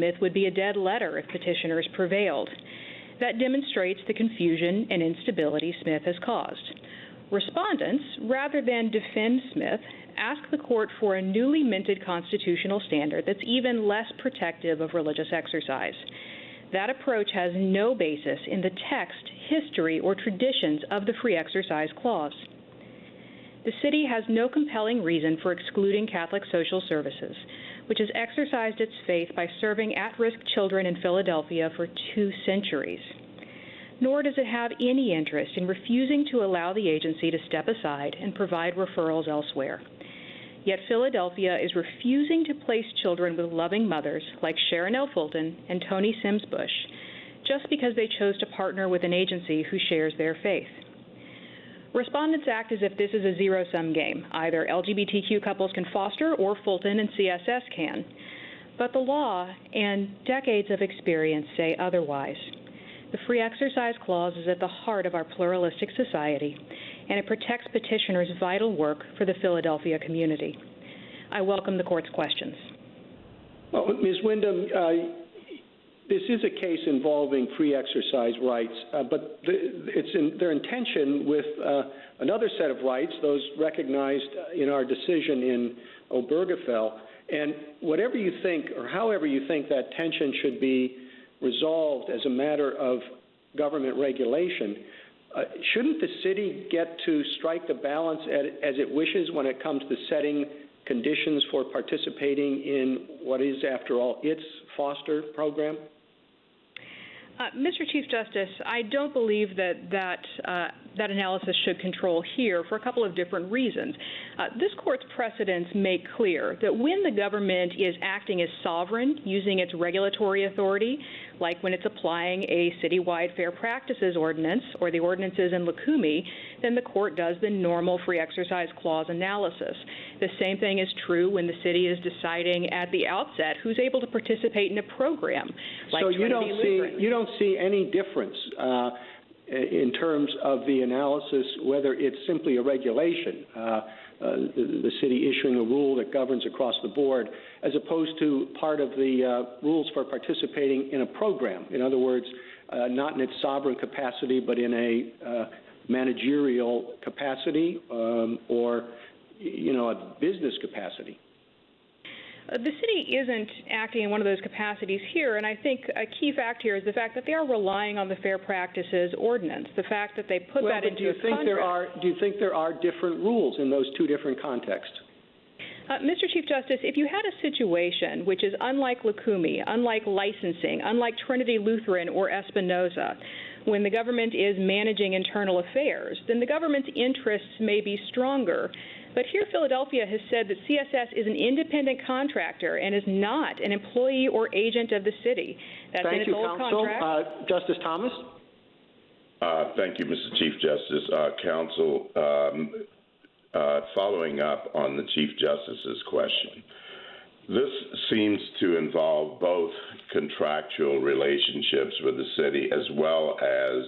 Smith would be a dead letter if petitioners prevailed. That demonstrates the confusion and instability Smith has caused. Respondents, rather than defend Smith, ask the court for a newly minted constitutional standard that's even less protective of religious exercise. That approach has no basis in the text, history, or traditions of the Free Exercise Clause. The city has no compelling reason for excluding Catholic social services, which has exercised its faith by serving at-risk children in Philadelphia for 2 centuries. Nor does it have any interest in refusing to allow the agency to step aside and provide referrals elsewhere. Yet Philadelphia is refusing to place children with loving mothers like Sharon L. Fulton and Tony Sims Bush just because they chose to partner with an agency who shares their faith. Respondents act as if this is a zero-sum game. Either LGBTQ couples can foster or Fulton and CSS can. But the law and decades of experience say otherwise. The Free Exercise Clause is at the heart of our pluralistic society, and it protects petitioners' vital work for the Philadelphia community. I welcome the court's questions. Well, Ms. Wyndham, this is a case involving free exercise rights, but it's their intention with another set of rights, those recognized in our decision in Obergefell. And whatever you think, or however you think that tension should be resolved as a matter of government regulation, shouldn't the city get to strike the balance as it wishes when it comes to setting conditions for participating in what is, after all, its foster program? Mr. Chief Justice, I don't believe that analysis should control here for a couple of different reasons. This court's precedents make clear that when the government is acting as sovereign, using its regulatory authority, like when it's applying a citywide fair practices ordinance or the ordinances in Lukumi, then the court does the normal Free Exercise Clause analysis. The same thing is true when the city is deciding at the outset who's able to participate in a program. Like so you don't see any difference in terms of the analysis, whether it's simply a regulation, the city issuing a rule that governs across the board, as opposed to part of the rules for participating in a program. In other words, not in its sovereign capacity, but in a managerial capacity or, a business capacity. The city isn't acting in one of those capacities here, and I think a key fact here is the fact that they are relying on the Fair Practices Ordinance, the fact that they put that into a contract. Do you think there are different rules in those two different contexts? Mr. Chief Justice, if you had a situation which is unlike Lukumi, unlike licensing, unlike Trinity Lutheran or Espinoza, when the government is managing internal affairs, then the government's interests may be stronger. But here Philadelphia has said that CSS is an independent contractor and is not an employee or agent of the city. That's in its old contract. Justice Thomas? Thank you, Mr. Chief Justice. Counsel, following up on the Chief Justice's question, this seems to involve both contractual relationships with the city as well as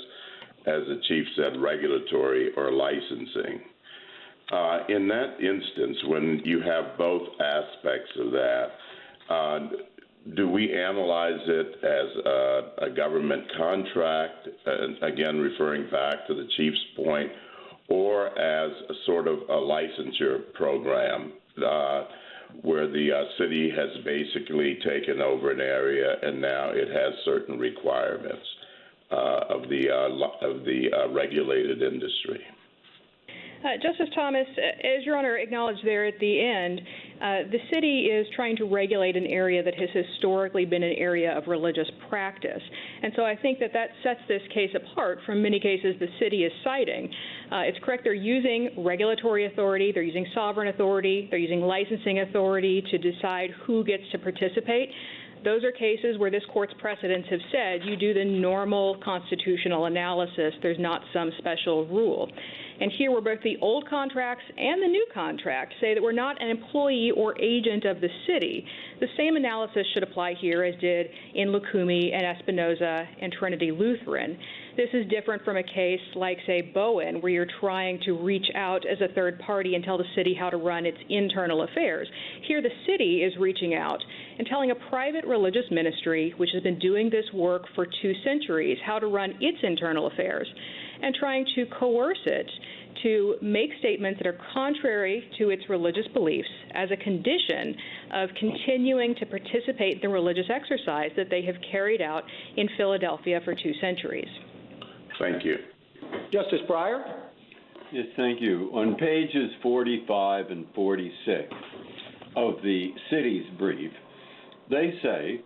the Chief said, regulatory or licensing. In that instance, when you have both aspects of that, do we analyze it as a government contract, again referring back to the Chief's point, or as a sort of a licensure program where the city has basically taken over an area and now it has certain requirements of the regulated industry? Justice Thomas, as Your Honor acknowledged there at the end, the city is trying to regulate an area that has historically been an area of religious practice. And so I think that sets this case apart from many cases the city is citing. It's correct, they're using regulatory authority, they're using sovereign authority, they're using licensing authority to decide who gets to participate. Those are cases where this court's precedents have said you do the normal constitutional analysis. There's not some special rule. And here where both the old contracts and the new contract say that we're not an employee or agent of the city, the same analysis should apply here as did in Lukumi and Espinoza and Trinity Lutheran. This is different from a case like, say, Bowen, where you're trying to reach out as a third party and tell the city how to run its internal affairs. Here, the city is reaching out and telling a private religious ministry, which has been doing this work for 2 centuries, how to run its internal affairs, and trying to coerce it to make statements that are contrary to its religious beliefs as a condition of continuing to participate in the religious exercise that they have carried out in Philadelphia for 2 centuries. Thank you. Justice Breyer? Yes, thank you. On pages 45 and 46 of the city's brief, they say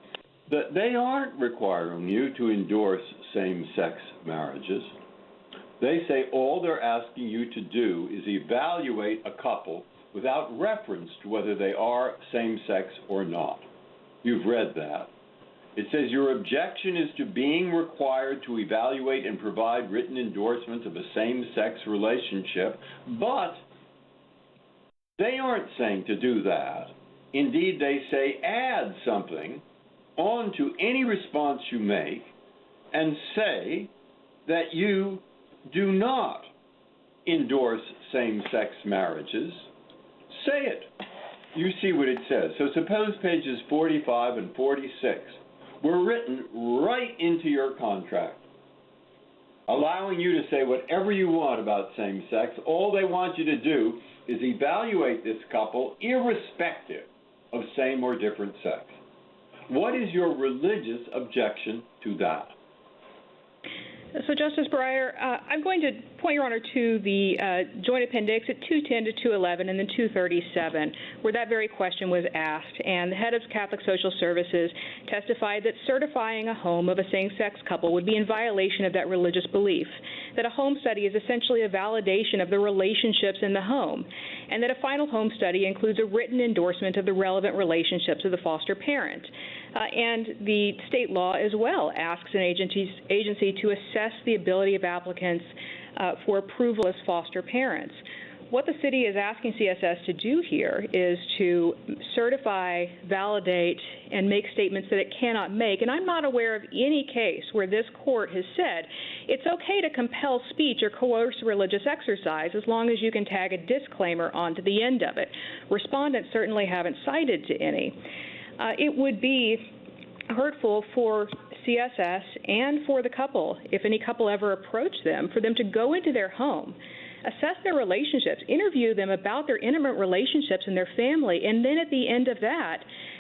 that they aren't requiring you to endorse same-sex marriages. They say all they're asking you to do is evaluate a couple without reference to whether they are same-sex or not. You've read that. It says your objection is to being required to evaluate and provide written endorsements of a same-sex relationship, but they aren't saying to do that. Indeed, they say add something onto any response you make and say that you do not endorse same-sex marriages. Say it. You see what it says. So suppose pages 45 and 46 were written right into your contract, allowing you to say whatever you want about same-sex. All they want you to do is evaluate this couple irrespective of same or different sex. What is your religious objection to that? So, Justice Breyer, I'm going to point Your Honor to the Joint Appendix at 210 to 211 and then 237, where that very question was asked. And the head of Catholic Social Services testified that certifying a home of a same-sex couple would be in violation of that religious belief, that a home study is essentially a validation of the relationships in the home, and that a final home study includes a written endorsement of the relevant relationships of the foster parent. And the state law as well asks an agency to assess the ability of applicants for approval as foster parents. What the city is asking CSS to do here is to certify, validate, and make statements that it cannot make. And I'm not aware of any case where this court has said it's okay to compel speech or coerce religious exercise as long as you can tag a disclaimer onto the end of it. Respondents certainly haven't cited to any. It would be hurtful for CSS and for the couple, if any couple ever approached them, for them to go into their home, assess their relationships, interview them about their intimate relationships and their family, and then at the end of that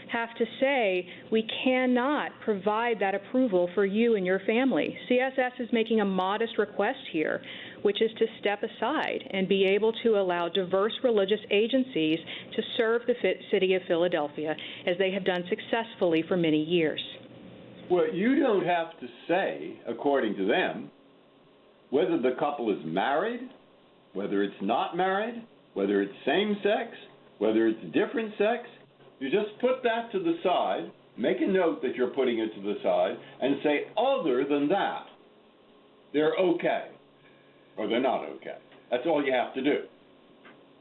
have to say, we cannot provide that approval for you and your family. CSS is making a modest request here, which is to step aside and be able to allow diverse religious agencies to serve the city of Philadelphia, as they have done successfully for many years. Well, you don't have to say, according to them, whether the couple is married, whether it's not married, whether it's same-sex, whether it's different sex. You just put that to the side, make a note that you're putting it to the side, and say, other than that, they're okay, or they're not okay. That's all you have to do.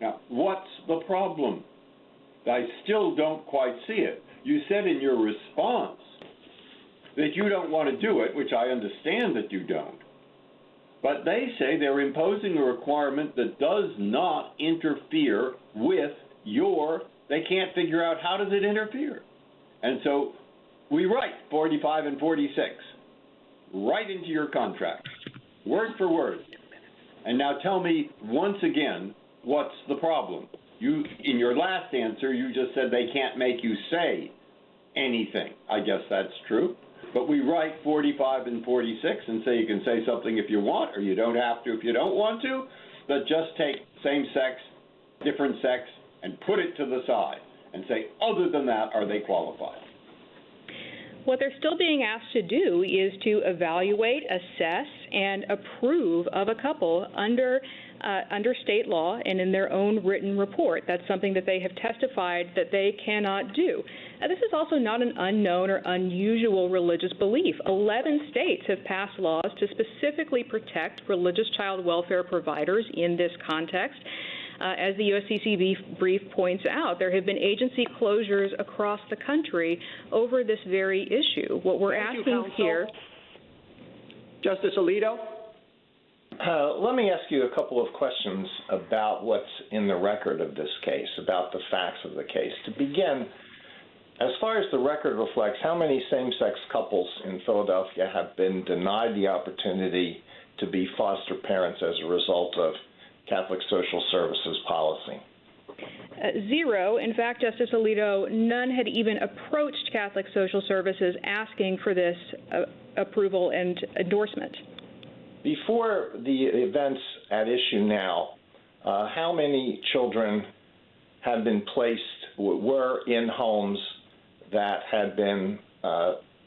Now, what's the problem? I still don't quite see it. You said in your response that you don't want to do it, which I understand that you don't. But they say they're imposing a requirement that does not interfere with they can't figure out how does it interfere. And so we write 45 and 46 right into your contract, word for word. And now tell me once again, what's the problem? In your last answer, you just said they can't make you say anything. I guess that's true. But we write 45 and 46 and say you can say something if you want, or you don't have to if you don't want to, but just take same sex, different sex, and put it to the side and say, other than that, are they qualified? What they're still being asked to do is to evaluate, assess, and approve of a couple under state law and in their own written report. That's something that they have testified that they cannot do. This is also not an unknown or unusual religious belief. 11 states have passed laws to specifically protect religious child welfare providers in this context. As the USCCB brief points out, there have been agency closures across the country over this very issue. What we're asking here... Justice Alito? Let me ask you a couple of questions about what's in the record of this case, about the facts of the case. To begin, as far as the record reflects, how many same-sex couples in Philadelphia have been denied the opportunity to be foster parents as a result of Catholic Social Services policy? Zero. In fact, Justice Alito, none had even approached Catholic Social Services asking for this approval and endorsement. Before the events at issue now, how many children had been were in homes that had been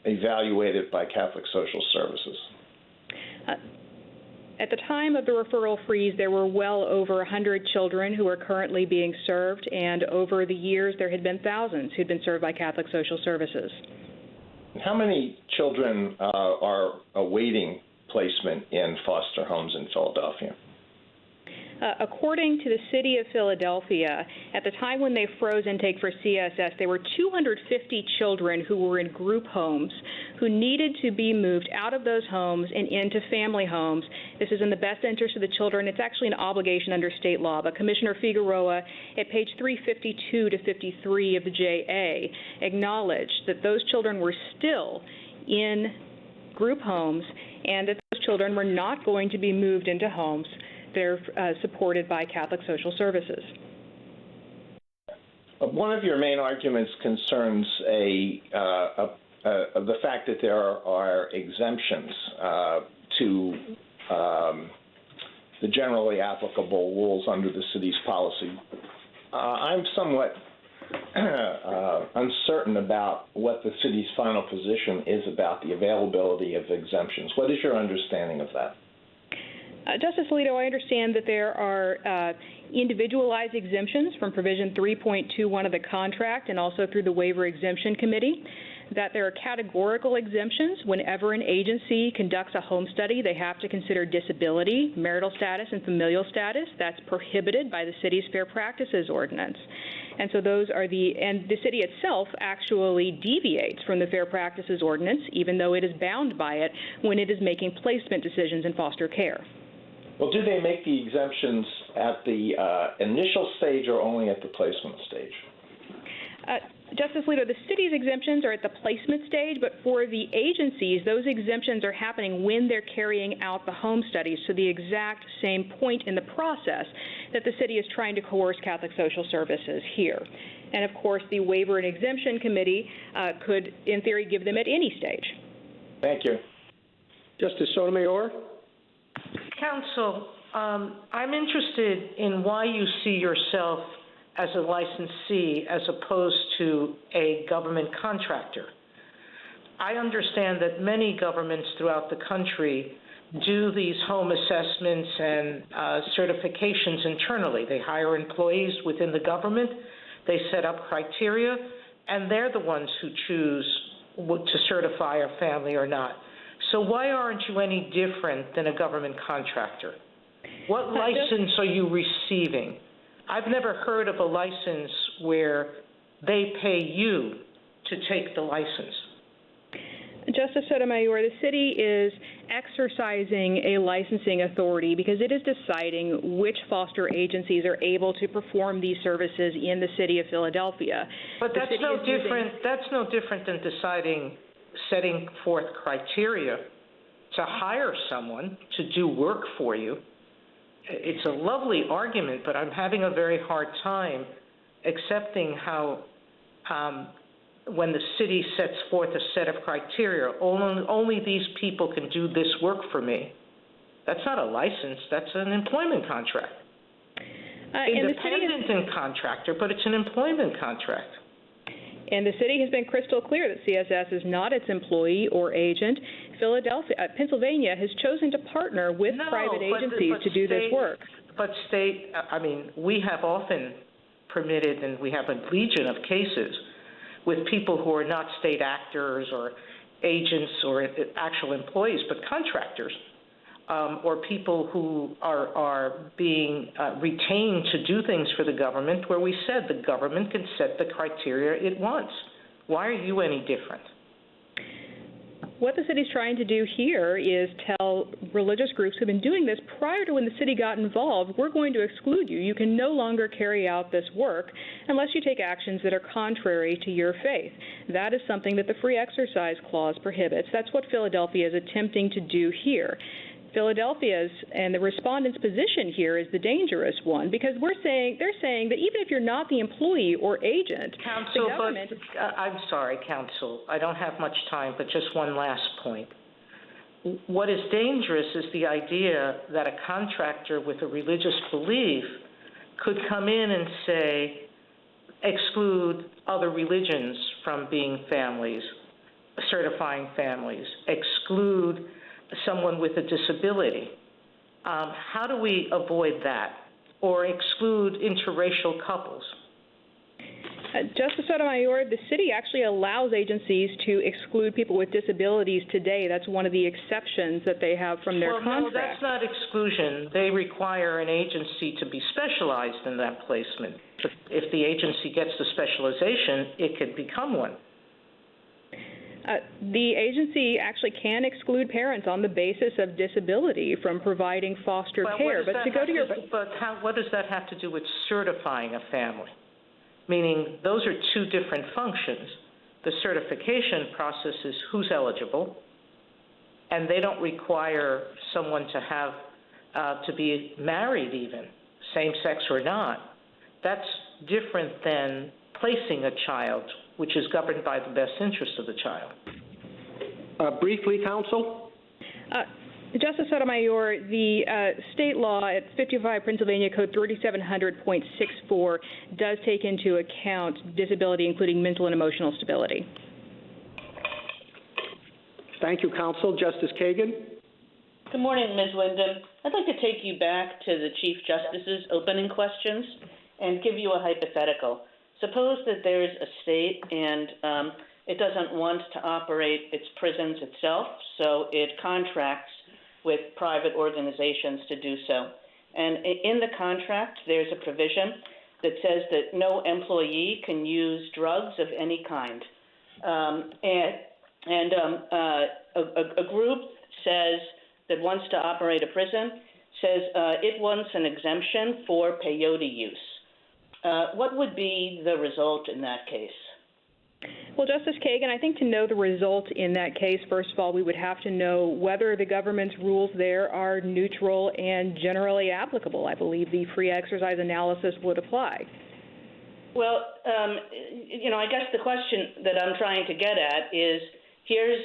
evaluated by Catholic Social Services? At the time of the referral freeze, there were well over 100 children who are currently being served, and over the years there had been thousands who'd been served by Catholic Social Services. How many children are awaiting placement in foster homes in Philadelphia? According to the City of Philadelphia, at the time when they froze intake for CSS, there were 250 children who were in group homes who needed to be moved out of those homes and into family homes. This is in the best interest of the children. It's actually an obligation under state law, but Commissioner Figueroa at page 352 to 53 of the JA acknowledged that those children were still in group homes and that those children were not going to be moved into homes. They're supported by Catholic Social Services. One of your main arguments concerns the fact that there are exemptions to the generally applicable rules under the city's policy. I'm somewhat uncertain about what the city's final position is about the availability of exemptions. What is your understanding of that? Justice Alito, I understand that there are individualized exemptions from provision 3.21 of the contract and also through the Waiver Exemption Committee, that there are categorical exemptions. Whenever an agency conducts a home study, they have to consider disability, marital status, and familial status. That's prohibited by the city's Fair Practices Ordinance. And so those are and the city itself actually deviates from the Fair Practices Ordinance, even though it is bound by it when it is making placement decisions in foster care. Well, do they make the exemptions at the initial stage or only at the placement stage? Justice Alito, the city's exemptions are at the placement stage, but for the agencies, those exemptions are happening when they're carrying out the home studies, so the exact same point in the process that the city is trying to coerce Catholic Social Services here. And of course, the Waiver and Exemption Committee could, in theory, give them at any stage. Thank you. Justice Sotomayor? Counsel, I'm interested in why you see yourself as a licensee as opposed to a government contractor. I understand that many governments throughout the country do these home assessments and certifications internally. They hire employees within the government, they set up criteria, and they're the ones who choose to certify a family or not. So why aren't you any different than a government contractor? What license are you receiving? I've never heard of a license where they pay you to take the license. Justice Sotomayor, the city is exercising a licensing authority because it is deciding which foster agencies are able to perform these services in the city of Philadelphia. But that's no different. That's no different than setting forth criteria to hire someone to do work for you. It's a lovely argument, but I'm having a very hard time accepting how when the city sets forth a set of criteria, only these people can do this work for me. That's not a license, that's an employment contract. Independent contractor, but it's an employment contract. And the city has been crystal clear that CSS is not its employee or agent. Pennsylvania has chosen to partner with private agencies to do this work. But we have often permitted, and we have a legion of cases with people who are not state actors or agents or actual employees, but contractors, or people who are being retained to do things for the government, where we said the government can set the criteria it wants. Why are you any different? what the city's trying to do here is tell religious groups who've been doing this prior to when the city got involved, we're going to exclude you. You can no longer carry out this work unless you take actions that are contrary to your faith. That is something that the Free Exercise Clause prohibits. That's what Philadelphia is attempting to do here. Philadelphia's and the respondent's position here is the dangerous one, because they're saying that even if you're not the employee or agent, Counsel, the government... I'm sorry, Counsel. I don't have much time, but just one last point. What is dangerous is the idea that a contractor with a religious belief could come in and say, exclude other religions from being families, certifying families, exclude someone with a disability. How do we avoid that, or exclude interracial couples? Justice Sotomayor, the city actually allows agencies to exclude people with disabilities today. That's one of the exceptions that they have from their contract. No, that's not exclusion. They require an agency to be specialized in that placement. But if the agency gets the specialization, it could become one. The agency actually can exclude parents on the basis of disability from providing foster care. But to go to your... what does that have to do with certifying a family? Meaning those are two different functions. The certification process is who's eligible, and they don't require someone to have to be married even, same-sex or not. That's different than placing a child, which is governed by the best interest of the child. Briefly, counsel? Justice Sotomayor, the state law at 55 Pennsylvania Code 3700.64 does take into account disability, including mental and emotional stability. Thank you, counsel. Justice Kagan? Good morning, Ms. Wyndham. I'd like to take you back to the Chief Justice's opening questions and give you a hypothetical. Suppose that there is a state and it doesn't want to operate its prisons itself, so it contracts with private organizations to do so. And in the contract, there's a provision that says that no employee can use drugs of any kind. A group says that wants to operate a prison says it wants an exemption for peyote use. What would be the result in that case? Well, Justice Kagan, I think to know the result in that case, first of all, we would have to know whether the government's rules there are neutral and generally applicable. I believe the free exercise analysis would apply. Well, I guess the question that I'm trying to get at is, here's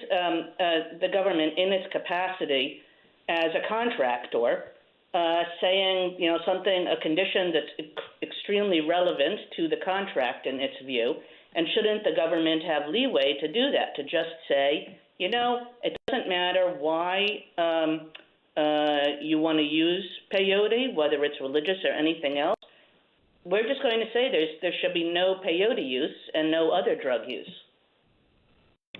the government in its capacity as a contractor saying, a condition that's extremely relevant to the contract in its view, and shouldn't the government have leeway to do that, to just say, it doesn't matter why you want to use peyote, whether it's religious or anything else. We're just going to say there should be no peyote use and no other drug use.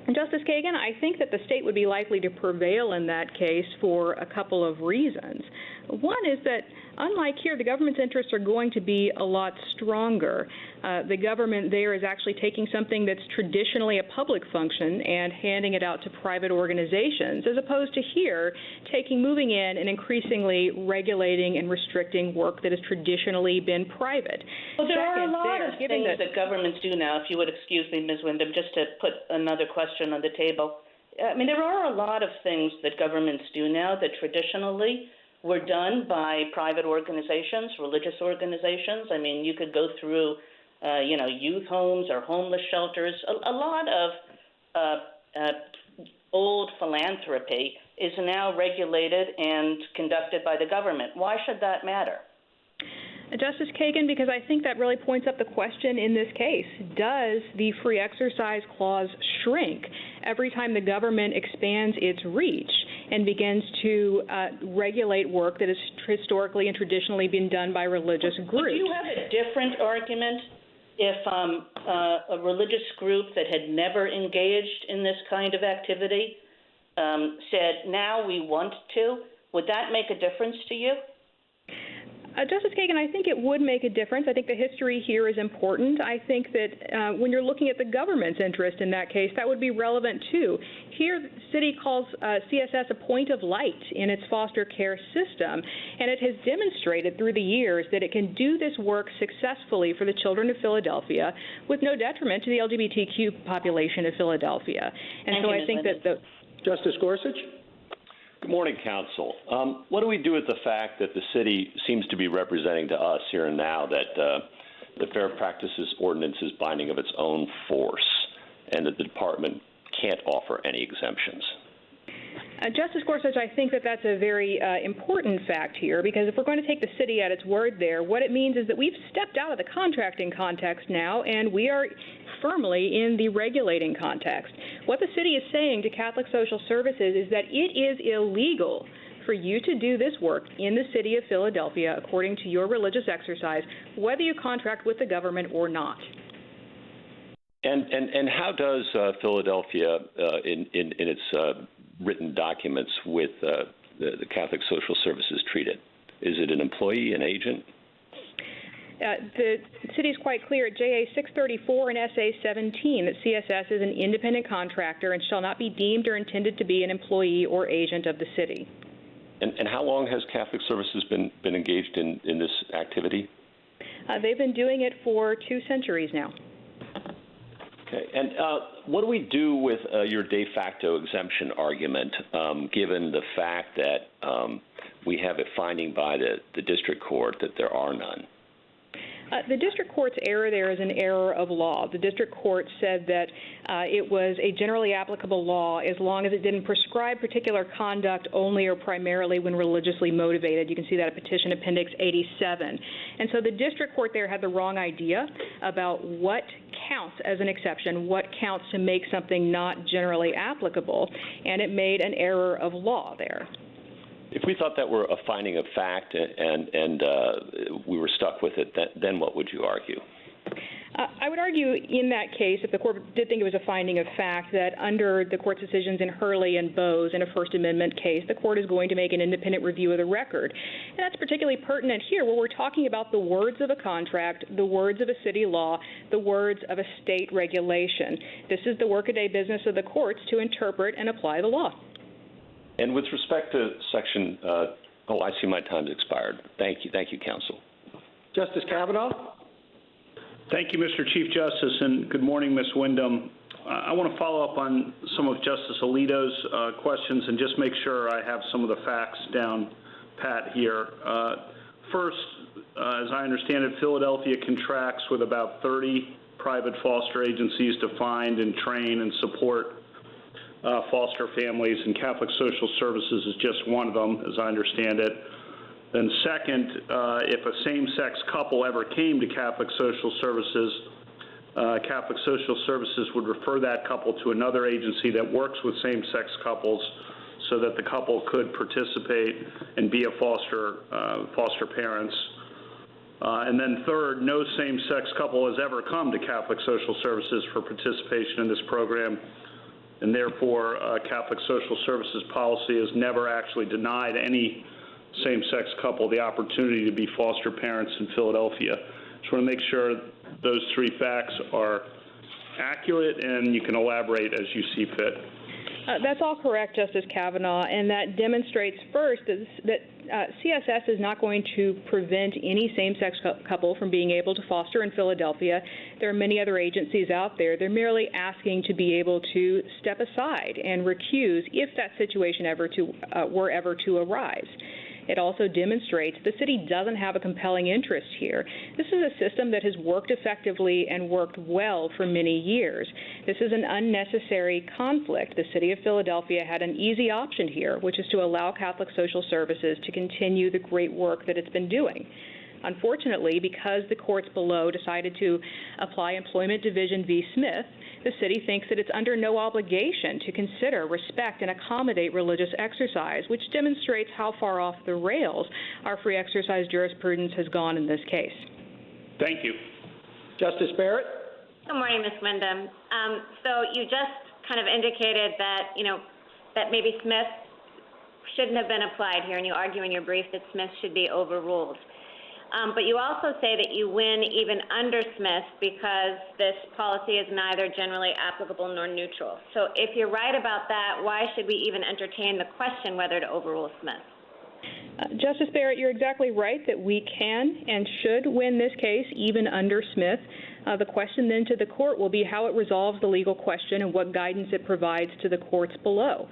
Justice Kagan, I think that the state would be likely to prevail in that case for a couple of reasons. One is that, unlike here, the government's interests are going to be a lot stronger. The government there is actually taking something that's traditionally a public function and handing it out to private organizations, as opposed to here, moving in and increasingly regulating and restricting work that has traditionally been private. Well, there are a lot of things that governments do now, if you would excuse me, Ms. Wyndham, just to put another question on the table. There are a lot of things that governments do now that traditionally were done by private organizations, religious organizations. You could go through, youth homes or homeless shelters. A lot of old philanthropy is now regulated and conducted by the government. Why should that matter? Justice Kagan, because I think that really points up the question in this case. Does the free exercise clause shrink every time the government expands its reach and begins to regulate work that has historically and traditionally been done by religious groups? Would you have a different argument if a religious group that had never engaged in this kind of activity said, now we want to? Would that make a difference to you? Justice Kagan, I think it would make a difference. I think the history here is important. I think that when you're looking at the government's interest in that case, that would be relevant too. Here, the city calls CSS a point of light in its foster care system, and it has demonstrated through the years that it can do this work successfully for the children of Philadelphia with no detriment to the LGBTQ population of Philadelphia. And so I think that Justice Gorsuch? Good morning, counsel. What do we do with the fact that the city seems to be representing to us here and now that the Fair Practices Ordinance is binding of its own force and that the department can't offer any exemptions? Justice Gorsuch, I think that that's a very important fact here, because if we're going to take the city at its word there, what it means is that we've stepped out of the contracting context now, and we are firmly in the regulating context. What the city is saying to Catholic Social Services is that it is illegal for you to do this work in the city of Philadelphia according to your religious exercise, whether you contract with the government or not. And how does Philadelphia, in its written documents with the Catholic Social Services treat it? Is it an employee, an agent? The city is quite clear at JA 634 and SA 17 that CSS is an independent contractor and shall not be deemed or intended to be an employee or agent of the city. And how long has Catholic Services been engaged in this activity? They've been doing it for 2 centuries now. Okay. And what do we do with your de facto exemption argument, given the fact that we have a finding by the district court that there are none? The district court's error there is an error of law. The district court said that it was a generally applicable law as long as it didn't prescribe particular conduct only or primarily when religiously motivated. You can see that at Petition Appendix 87. And so the district court there had the wrong idea about what counts as an exception, what counts to make something not generally applicable, and it made an error of law there. If we thought that were a finding of fact and we were stuck with it, then what would you argue? I would argue in that case, if the court did think it was a finding of fact, that under the court's decisions in Hurley and Bose in a First Amendment case, the court is going to make an independent review of the record. And that's particularly pertinent here where we're talking about the words of a contract, the words of a city law, the words of a state regulation. This is the workaday business of the courts to interpret and apply the law. And with respect to Section, I see my time's expired. Thank you, counsel. Justice Kavanaugh? Thank you, Mr. Chief Justice, and good morning, Ms. Wyndham. I want to follow up on some of Justice Alito's questions and just make sure I have some of the facts down pat here. First, as I understand it, Philadelphia contracts with about 30 private foster agencies to find and train and support foster families, and Catholic Social Services is just one of them, as I understand it. Then second, if a same-sex couple ever came to Catholic Social Services, Catholic Social Services would refer that couple to another agency that works with same-sex couples so that the couple could participate and be a foster parents. And then third, no same-sex couple has ever come to Catholic Social Services for participation in this program, and therefore Catholic Social Services policy has never actually denied any same-sex couple the opportunity to be foster parents in Philadelphia. Just want to make sure those 3 facts are accurate, and you can elaborate as you see fit. That's all correct, Justice Kavanaugh, and that demonstrates first that CSS is not going to prevent any same-sex couple from being able to foster in Philadelphia. There are many other agencies out there. They're merely asking to be able to step aside and recuse if that situation were ever to arise. It also demonstrates the city doesn't have a compelling interest here. This is a system that has worked effectively and worked well for many years. This is an unnecessary conflict. The city of Philadelphia had an easy option here, which is to allow Catholic Social Services to continue the great work that it's been doing. Unfortunately, because the courts below decided to apply Employment Division v. Smith, the city thinks that it's under no obligation to consider, respect, and accommodate religious exercise, which demonstrates how far off the rails our free exercise jurisprudence has gone in this case. Thank you. Justice Barrett? Good morning, Ms. Wyndham. So you just kind of indicated that, that maybe Smith shouldn't have been applied here, and you argue in your brief that Smith should be overruled. But you also say that you win even under Smith because this policy is neither generally applicable nor neutral. So if you're right about that, why should we even entertain the question whether to overrule Smith? Justice Barrett, you're exactly right that we can and should win this case even under Smith. The question then to the court will be how it resolves the legal question and what guidance it provides to the courts below.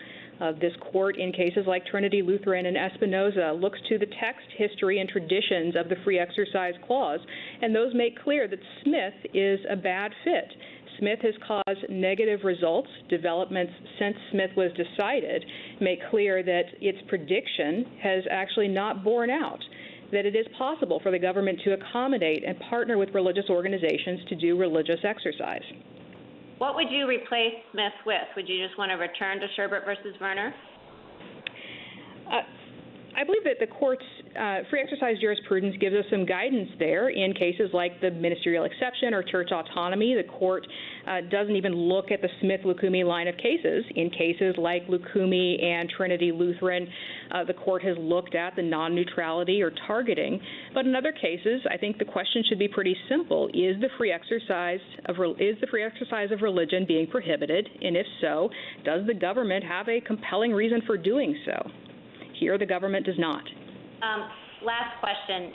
This court, in cases like Trinity Lutheran and Espinoza, looks to the text, history, and traditions of the Free Exercise Clause, and those make clear that Smith is a bad fit. Smith has caused negative results. Developments since Smith was decided make clear that its prediction has actually not borne out, that it is possible for the government to accommodate and partner with religious organizations to do religious exercise. What would you replace Smith with? Would you just want to return to Sherbert versus Werner? I believe that the court's free exercise jurisprudence gives us some guidance there in cases like the ministerial exception or church autonomy. The court doesn't even look at the Smith-Lukumi line of cases. In cases like Lukumi and Trinity Lutheran, the court has looked at the non-neutrality or targeting. But in other cases, I think the question should be pretty simple. Is the free exercise of religion being prohibited? And if so, does the government have a compelling reason for doing so? Here, the government does not. Last question.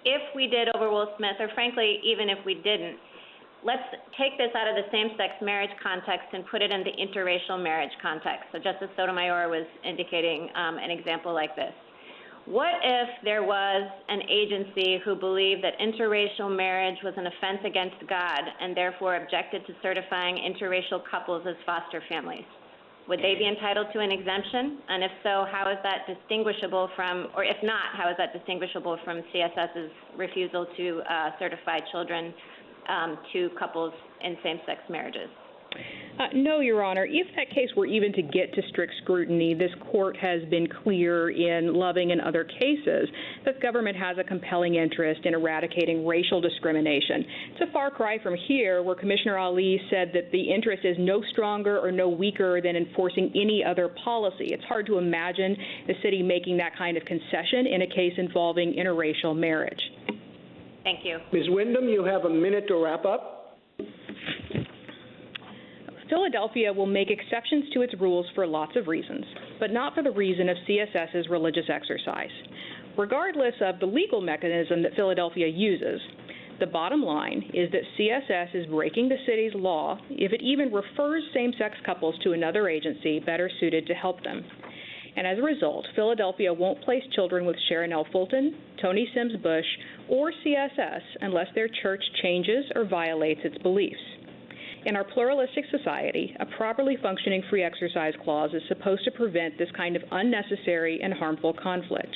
If we did overrule Smith, or frankly, even if we didn't, let's take this out of the same-sex marriage context and put it in the interracial marriage context. So Justice Sotomayor was indicating an example like this. What if there was an agency who believed that interracial marriage was an offense against God and therefore objected to certifying interracial couples as foster families? Would they be entitled to an exemption? And if so, how is that distinguishable from, or if not, how is that distinguishable from CSS's refusal to certify children to couples in same-sex marriages? No, Your Honor. If that case were even to get to strict scrutiny, this court has been clear in Loving and other cases that the government has a compelling interest in eradicating racial discrimination. It's a far cry from here, where Commissioner Ali said that the interest is no stronger or no weaker than enforcing any other policy. It's hard to imagine the city making that kind of concession in a case involving interracial marriage. Thank you. Ms. Wyndham, you have a minute to wrap up. Philadelphia will make exceptions to its rules for lots of reasons, but not for the reason of CSS's religious exercise. Regardless of the legal mechanism that Philadelphia uses, the bottom line is that CSS is breaking the city's law if it even refers same-sex couples to another agency better suited to help them. And as a result, Philadelphia won't place children with Sharon L. Fulton, Tony Sims Bush, or CSS unless their church changes or violates its beliefs. In our pluralistic society, a properly functioning free exercise clause is supposed to prevent this kind of unnecessary and harmful conflict.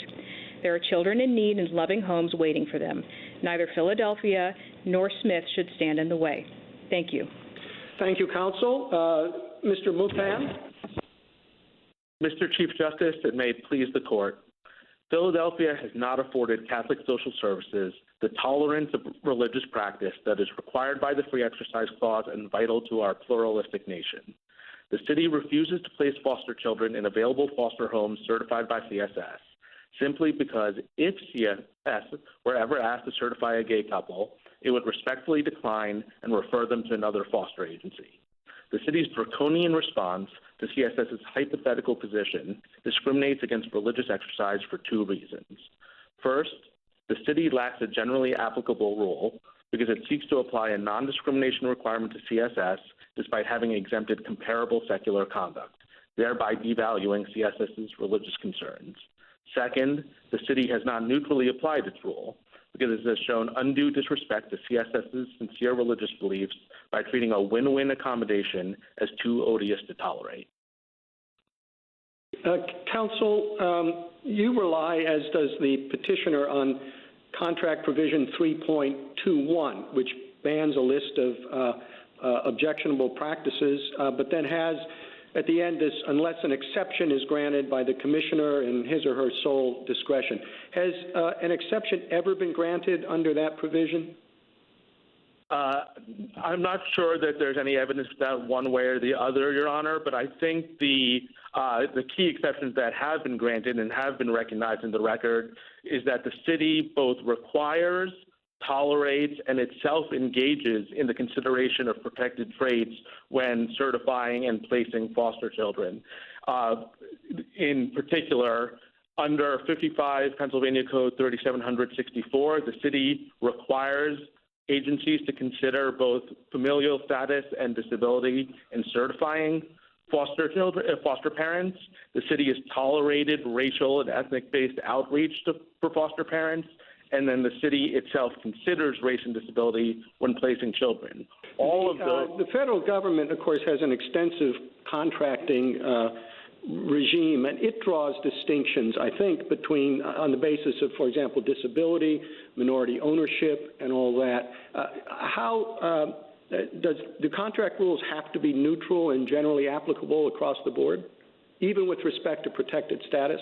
There are children in need and loving homes waiting for them. Neither Philadelphia nor Smith should stand in the way. Thank you. Thank you, counsel. Mr. Mupan. Mr. Chief Justice, and may it please the court, Philadelphia has not afforded Catholic social services the tolerance of religious practice that is required by the Free Exercise Clause and vital to our pluralistic nation. The city refuses to place foster children in available foster homes certified by CSS, simply because if CSS were ever asked to certify a gay couple, it would respectfully decline and refer them to another foster agency. The city's draconian response to CSS's hypothetical position discriminates against religious exercise for two reasons. First, the city lacks a generally applicable rule because it seeks to apply a non-discrimination requirement to CSS despite having exempted comparable secular conduct, thereby devaluing CSS's religious concerns. Second, the city has not neutrally applied its rule because it has shown undue disrespect to CSS's sincere religious beliefs by treating a win-win accommodation as too odious to tolerate. Counsel, you rely, as does the petitioner, on contract provision 3.21, which bans a list of objectionable practices, but then has at the end this, unless an exception is granted by the commissioner in his or her sole discretion. Has an exception ever been granted under that provision? I'm not sure that there's any evidence that one way or the other, Your Honor, but I think the key exceptions that have been granted and have been recognized in the record is that the city both requires, tolerates, and itself engages in the consideration of protected traits when certifying and placing foster children. In particular, under 55 Pennsylvania Code 3764, the city requires agencies to consider both familial status and disability in certifying foster parents. The city has tolerated racial and ethnic-based outreach for foster parents, and then the city itself considers race and disability when placing children. All of those. The federal government, of course, has an extensive contracting regime, and it draws distinctions, I think, between on the basis of, for example, disability, minority ownership, and all that. Do contract rules have to be neutral and generally applicable across the board, even with respect to protected status?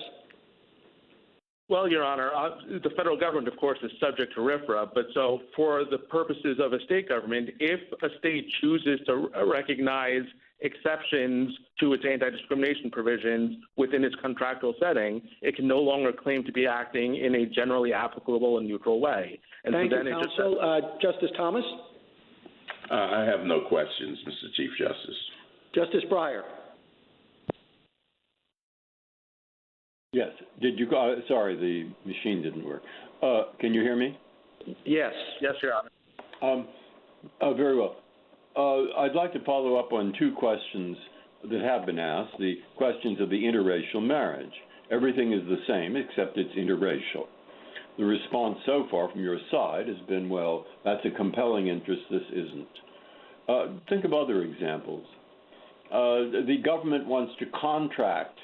Well, Your Honor, the federal government, of course, is subject to RFRA, but so for the purposes of a state government, if a state chooses to recognize exceptions to its anti-discrimination provisions within its contractual setting, it can no longer claim to be acting in a generally applicable and neutral way. And Thank you, counsel. Justice Thomas? I have no questions, Mr. Chief Justice. Justice Breyer? Yes. Did you go? Sorry, the machine didn't work. Can you hear me? Yes. Yes, Your Honor. Very well. I'd like to follow up on two questions that have been asked, the questions of the interracial marriage. Everything is the same except it's interracial. The response so far from your side has been, well, that's a compelling interest, this isn't. Think of other examples. The government wants to contract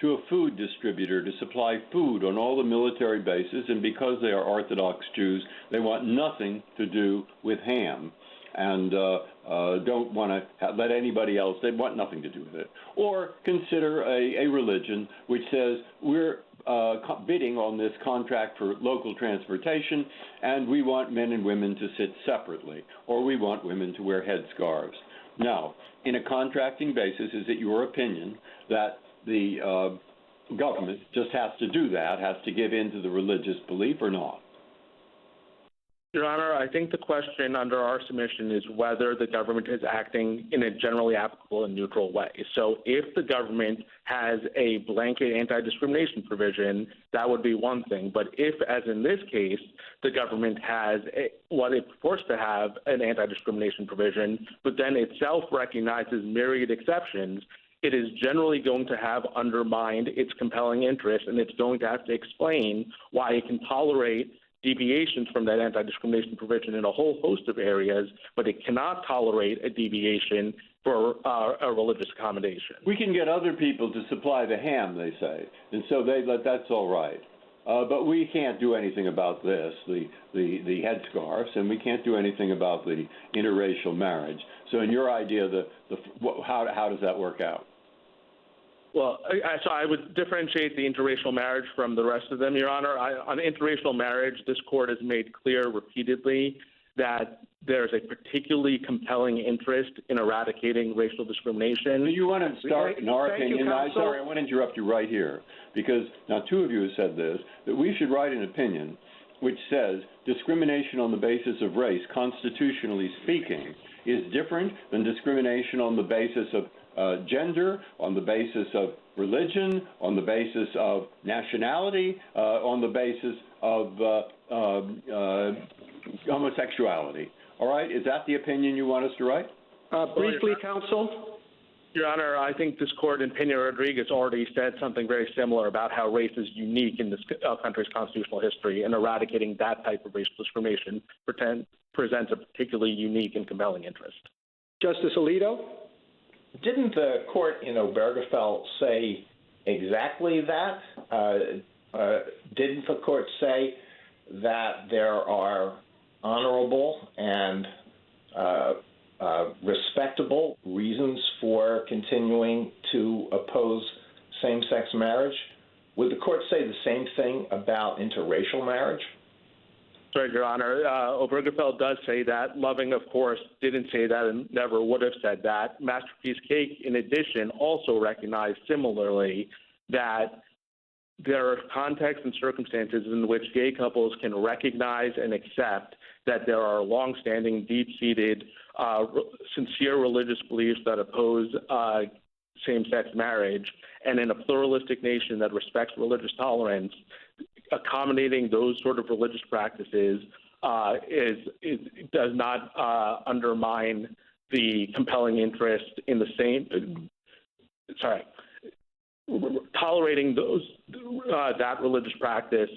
to a food distributor to supply food on all the military bases, and because they are Orthodox Jews, they want nothing to do with ham and don't want to let anybody else, they want nothing to do with it. Or consider a religion which says we're bidding on this contract for local transportation, and we want men and women to sit separately, or we want women to wear headscarves. Now, in a contracting basis, is it your opinion that the government just has to do that, has to give in to the religious belief, or not? Your Honor, I think the question under our submission is whether the government is acting in a generally applicable and neutral way. So if the government has a blanket anti-discrimination provision, that would be one thing. But if, as in this case, the government has what it purports to have, an anti-discrimination provision, but then itself recognizes myriad exceptions, it is generally going to have undermined its compelling interest, and it's going to have to explain why it can tolerate deviations from that anti-discrimination provision in a whole host of areas, but it cannot tolerate a deviation for a religious accommodation. We can get other people to supply the ham, they say, and so that's all right. But we can't do anything about this, the headscarves, and we can't do anything about the interracial marriage. So in your idea, how does that work out? Well, so I would differentiate the interracial marriage from the rest of them, Your Honor. On interracial marriage, this court has made clear repeatedly that there's a particularly compelling interest in eradicating racial discrimination. So you want to start, in our opinion, sorry, I want to interrupt you right here, because now two of you have said this, that we should write an opinion which says discrimination on the basis of race, constitutionally speaking, is different than discrimination on the basis of gender, on the basis of religion, on the basis of nationality, on the basis of homosexuality. All right? Is that the opinion you want us to write? Briefly, counsel. Your Honor, I think this court in Pena-Rodriguez already said something very similar about how race is unique in this country's constitutional history, and eradicating that type of racial discrimination presents a particularly unique and compelling interest. Justice Alito? Didn't the court in Obergefell say exactly that? Didn't the court say that there are honorable and respectable reasons for continuing to oppose same-sex marriage? Would the court say the same thing about interracial marriage? Sorry, Your Honor. Obergefell does say that. Loving, of course, didn't say that and never would have said that. Masterpiece Cake, in addition, also recognized similarly that there are contexts and circumstances in which gay couples can recognize and accept that there are longstanding, deep-seated, sincere religious beliefs that oppose same-sex marriage, and in a pluralistic nation that respects religious tolerance, accommodating those sort of religious practices does not undermine the compelling interest in the same. Tolerating that religious practice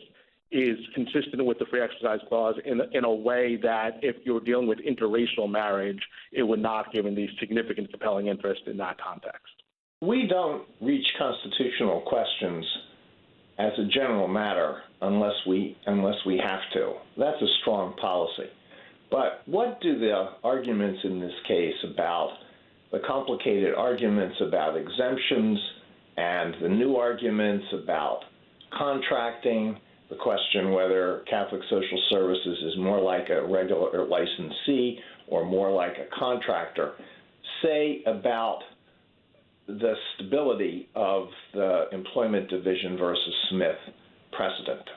is consistent with the Free Exercise Clause in a way that if you were dealing with interracial marriage, it would not, given the significant compelling interest in that context. We don't reach constitutional questions as a general matter unless we have to. That's a strong policy. But what do the arguments in this case about the complicated arguments about exemptions and the new arguments about contracting, the question whether Catholic Social Services is more like a regular licensee or more like a contractor, say about the stability of the Employment Division versus Smith precedent?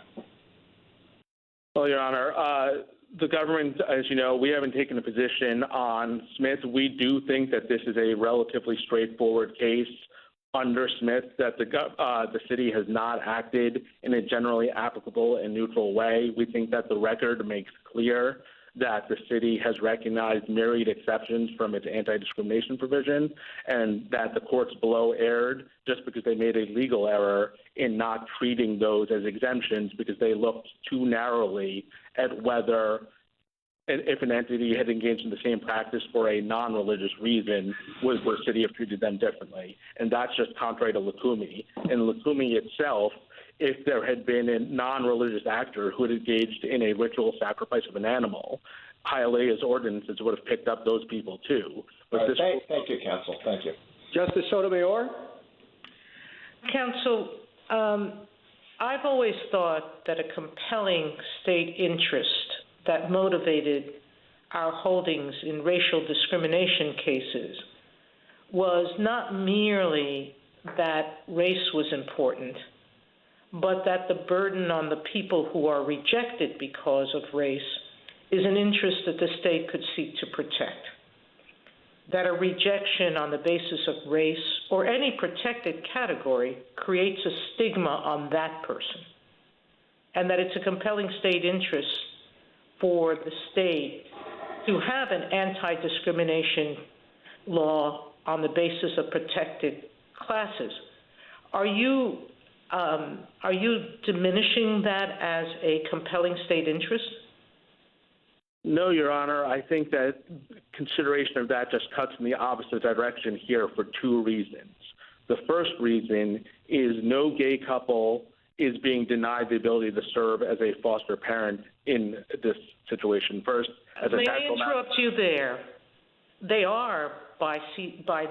Well, Your Honor, the government, as you know, we haven't taken a position on Smith. We do think that this is a relatively straightforward case under Smith, that the city has not acted in a generally applicable and neutral way. We think that the record makes clear that the city has recognized myriad exceptions from its anti-discrimination provision, and that the courts below erred just because they made a legal error in not treating those as exemptions because they looked too narrowly at whether, if an entity had engaged in the same practice for a non-religious reason, would the city have treated them differently. And that's just contrary to Lukumi. In Lukumi itself, if there had been a non-religious actor who had engaged in a ritual sacrifice of an animal, Hialeah's ordinances would have picked up those people too. But thank you, counsel. Thank you. Justice Sotomayor? Counsel, I've always thought that a compelling state interest that motivated our holdings in racial discrimination cases was not merely that race was important, but that the burden on the people who are rejected because of race is an interest that the state could seek to protect. That a rejection on the basis of race or any protected category creates a stigma on that person, and that it's a compelling state interest for the state to have an anti-discrimination law on the basis of protected classes. Are you diminishing that as a compelling state interest? No, Your Honor. I think that consideration of that just cuts in the opposite direction here for two reasons. The first reason is no gay couple is being denied the ability to serve as a foster parent in this situation. First, as a may I interrupt you there? They are by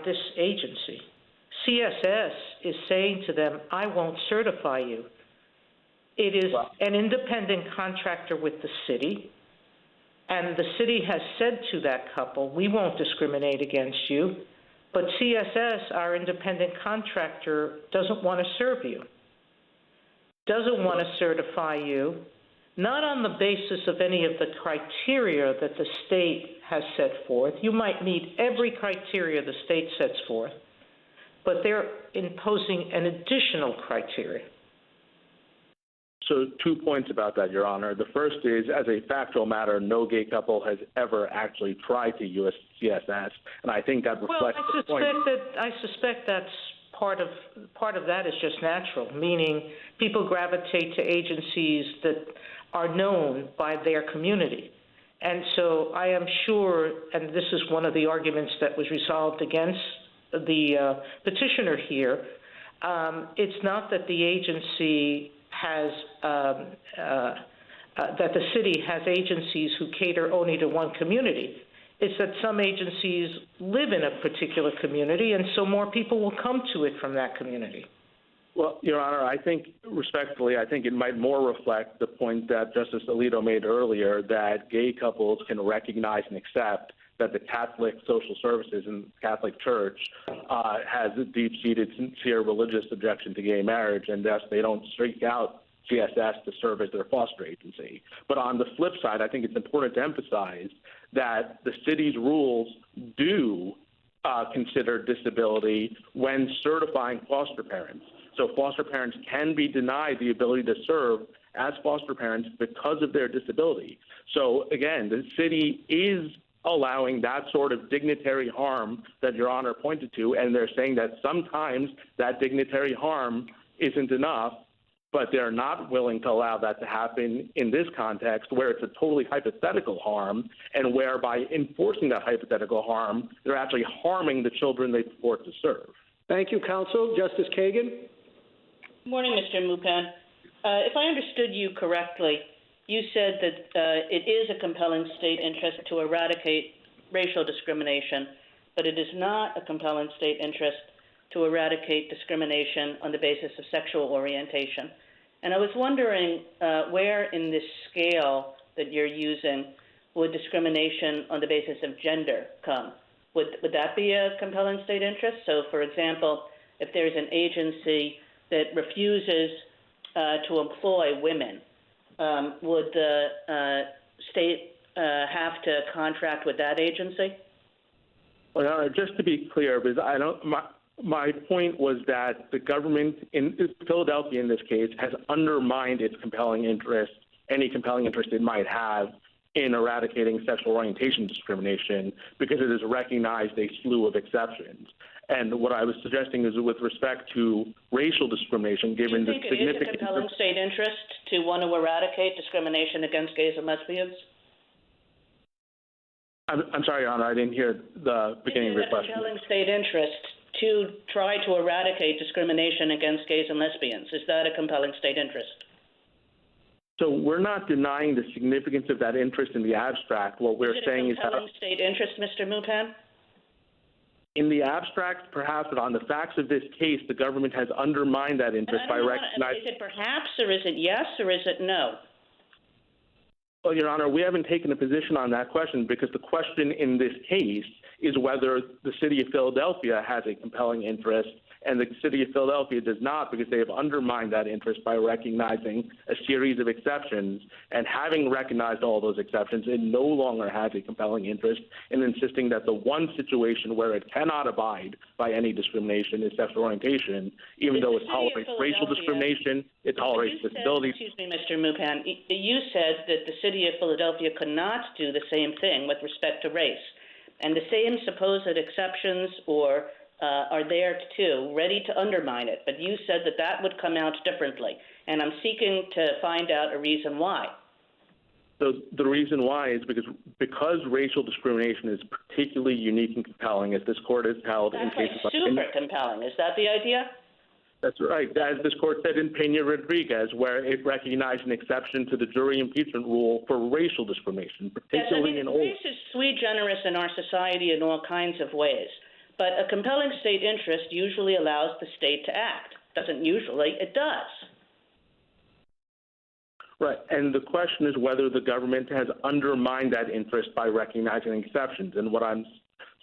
this agency. CSS is saying to them, I won't certify you. It is an independent contractor with the city, and the city has said to that couple, we won't discriminate against you, but CSS, our independent contractor, doesn't want to serve you, doesn't want to certify you, not on the basis of any of the criteria that the state has set forth. You might meet every criteria the state sets forth, but they're imposing an additional criteria. So 2 points about that, Your Honor. The first is, as a factual matter, no gay couple has ever actually tried to use CSS, and I think that reflects the point. I suspect that's part of that is just natural, meaning people gravitate to agencies that are known by their community. And so I am sure, and this is one of the arguments that was resolved against the petitioner here, it's not that the agency has, that the city has agencies who cater only to one community. It's that some agencies live in a particular community, and so more people will come to it from that community. Well, Your Honor, I think, respectfully, I think it might more reflect the point that Justice Alito made earlier, that gay couples can recognize and accept that the Catholic social services and Catholic Church has a deep-seated, sincere religious objection to gay marriage, and thus they don't seek out CSS to serve as their foster agency. But on the flip side, I think it's important to emphasize that the city's rules do consider disability when certifying foster parents. So foster parents can be denied the ability to serve as foster parents because of their disability. So again, the city is allowing that sort of dignitary harm that Your Honor pointed to, and they're saying that sometimes that dignitary harm isn't enough, but they're not willing to allow that to happen in this context where it's a totally hypothetical harm, and where by enforcing that hypothetical harm, they're actually harming the children they purport to serve. Thank you, counsel. Justice Kagan? Good morning, Mr. Mupan. If I understood you correctly, you said that it is a compelling state interest to eradicate racial discrimination, but it is not a compelling state interest to eradicate discrimination on the basis of sexual orientation. And I was wondering where in this scale that you're using would discrimination on the basis of gender come? Would that be a compelling state interest? So, for example, if there's an agency that refuses to employ women, would the state have to contract with that agency? Well, just to be clear, because I don't, my point was that the government in Philadelphia, in this case, has undermined its compelling interest, any compelling interest it might have in eradicating sexual orientation discrimination, because it has recognized a slew of exceptions. And what I was suggesting is, with respect to racial discrimination, given the significant... Do you think it is a compelling state interest to want to eradicate discrimination against gays and lesbians? I'm sorry, Your Honor, I didn't hear the beginning of your question. Is it a compelling state interest to try to eradicate discrimination against gays and lesbians? Is that a compelling state interest? So we're not denying the significance of that interest in the abstract. What we're saying is... Is it a compelling state interest, Mr. Mupan? In the abstract, perhaps, but on the facts of this case, the government has undermined that interest by recognizing... Is it perhaps, or is it yes, or is it no? Well, Your Honor, we haven't taken a position on that question, because the question in this case is whether the city of Philadelphia has a compelling interest, and the city of Philadelphia does not, because they have undermined that interest by recognizing a series of exceptions. And having recognized all those exceptions, it no longer has a compelling interest in insisting that the one situation where it cannot abide by any discrimination is sexual orientation, even though it tolerates racial discrimination, it tolerates disability. Excuse me, Mr. Mupan, you said that the city of Philadelphia could not do the same thing with respect to race, and the same supposed exceptions are there too, ready to undermine it. But you said that that would come out differently, and I'm seeking to find out a reason why. So the reason why is because racial discrimination is particularly unique and compelling, as this court has held in cases like... super compelling. Is that the idea? That's right. As this court said in Pena-Rodriguez, where it recognized an exception to the jury impeachment rule for racial discrimination, particularly in old... Race is sui generis in our society in all kinds of ways. But a compelling state interest usually allows the state to act. Doesn't usually, it does. Right, and the question is whether the government has undermined that interest by recognizing exceptions. And what I'm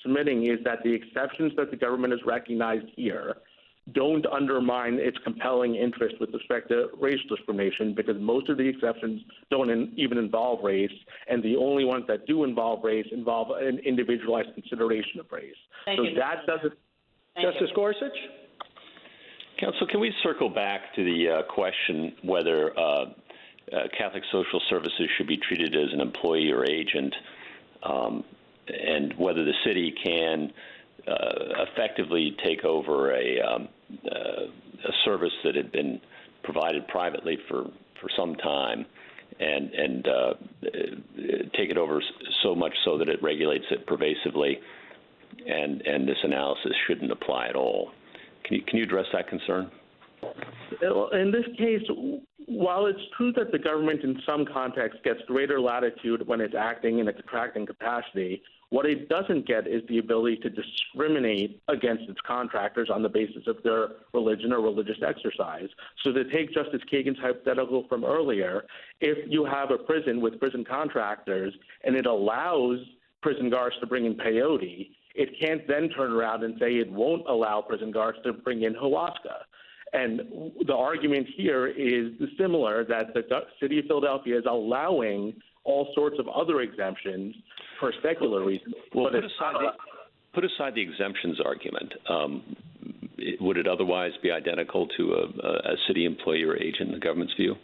submitting is that the exceptions that the government has recognized here don't undermine its compelling interest with respect to racial discrimination, because most of the exceptions don't even involve race, and the only ones that do involve race involve an individualized consideration of race. Thank you. That doesn't... Justice Gorsuch? Counsel, can we circle back to the question whether Catholic Social Services should be treated as an employee or agent, and whether the city can effectively take over a service that had been provided privately for some time and take it over so much so that it regulates it pervasively, and this analysis shouldn't apply at all. Can you address that concern? In this case, while it's true that the government in some contexts gets greater latitude when it's acting in a contracting capacity, what it doesn't get is the ability to discriminate against its contractors on the basis of their religion or religious exercise. So to take Justice Kagan's hypothetical from earlier, if you have a prison with prison contractors and it allows prison guards to bring in peyote, it can't then turn around and say it won't allow prison guards to bring in ayahuasca. And the argument here is similar, that the city of Philadelphia is allowing all sorts of other exemptions for secular reasons. Well, put aside the exemptions argument. Would it otherwise be identical to a city employee or agent in the government's view?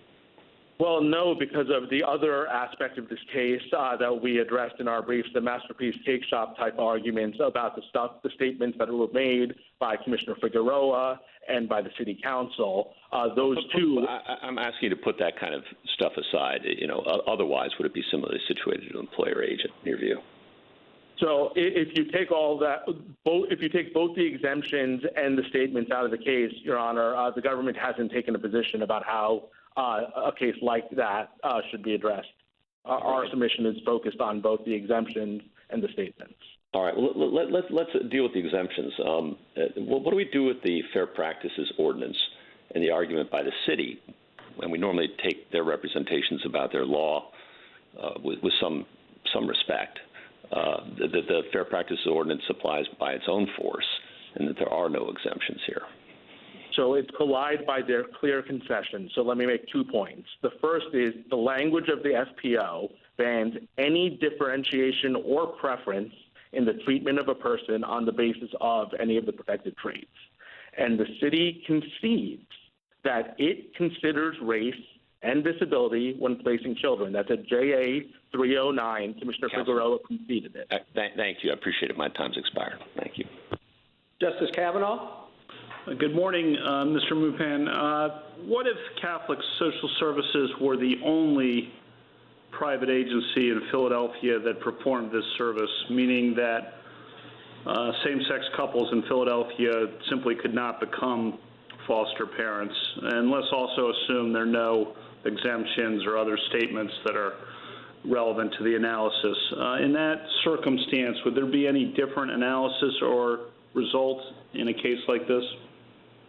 Well, no, because of the other aspect of this case that we addressed in our briefs, the Masterpiece Cake Shop type arguments about the statements that were made by Commissioner Figueroa and by the City Council. Those two. I'm asking you to put that kind of stuff aside. Otherwise, would it be similarly situated to employer agent in your view? So if you take all that, if you take both the exemptions and the statements out of the case, Your Honor, the government hasn't taken a position about how a case like that should be addressed. Our submission is focused on both the exemptions and the statements. All right. Well, let's deal with the exemptions. What do we do with the Fair Practices Ordinance and the argument by the city? And we normally take their representations about their law with some respect. The Fair Practices Ordinance applies by its own force, and that there are no exemptions here. So it's belied by their clear concession. So let me make 2 points. The first is the language of the FPO bans any differentiation or preference in the treatment of a person on the basis of any of the protected traits. And the city concedes that it considers race and disability when placing children. That's at JA 309. Commissioner Figueroa conceded it. Thank you. I appreciate it. My time's expired. Thank you. Justice Kavanaugh? Good morning, Mr. Mupan. What if Catholic Social Services were the only private agency in Philadelphia that performed this service, meaning that same-sex couples in Philadelphia simply could not become foster parents? And let's also assume there are no exemptions or other statements that are relevant to the analysis. In that circumstance, would there be any different analysis or results in a case like this?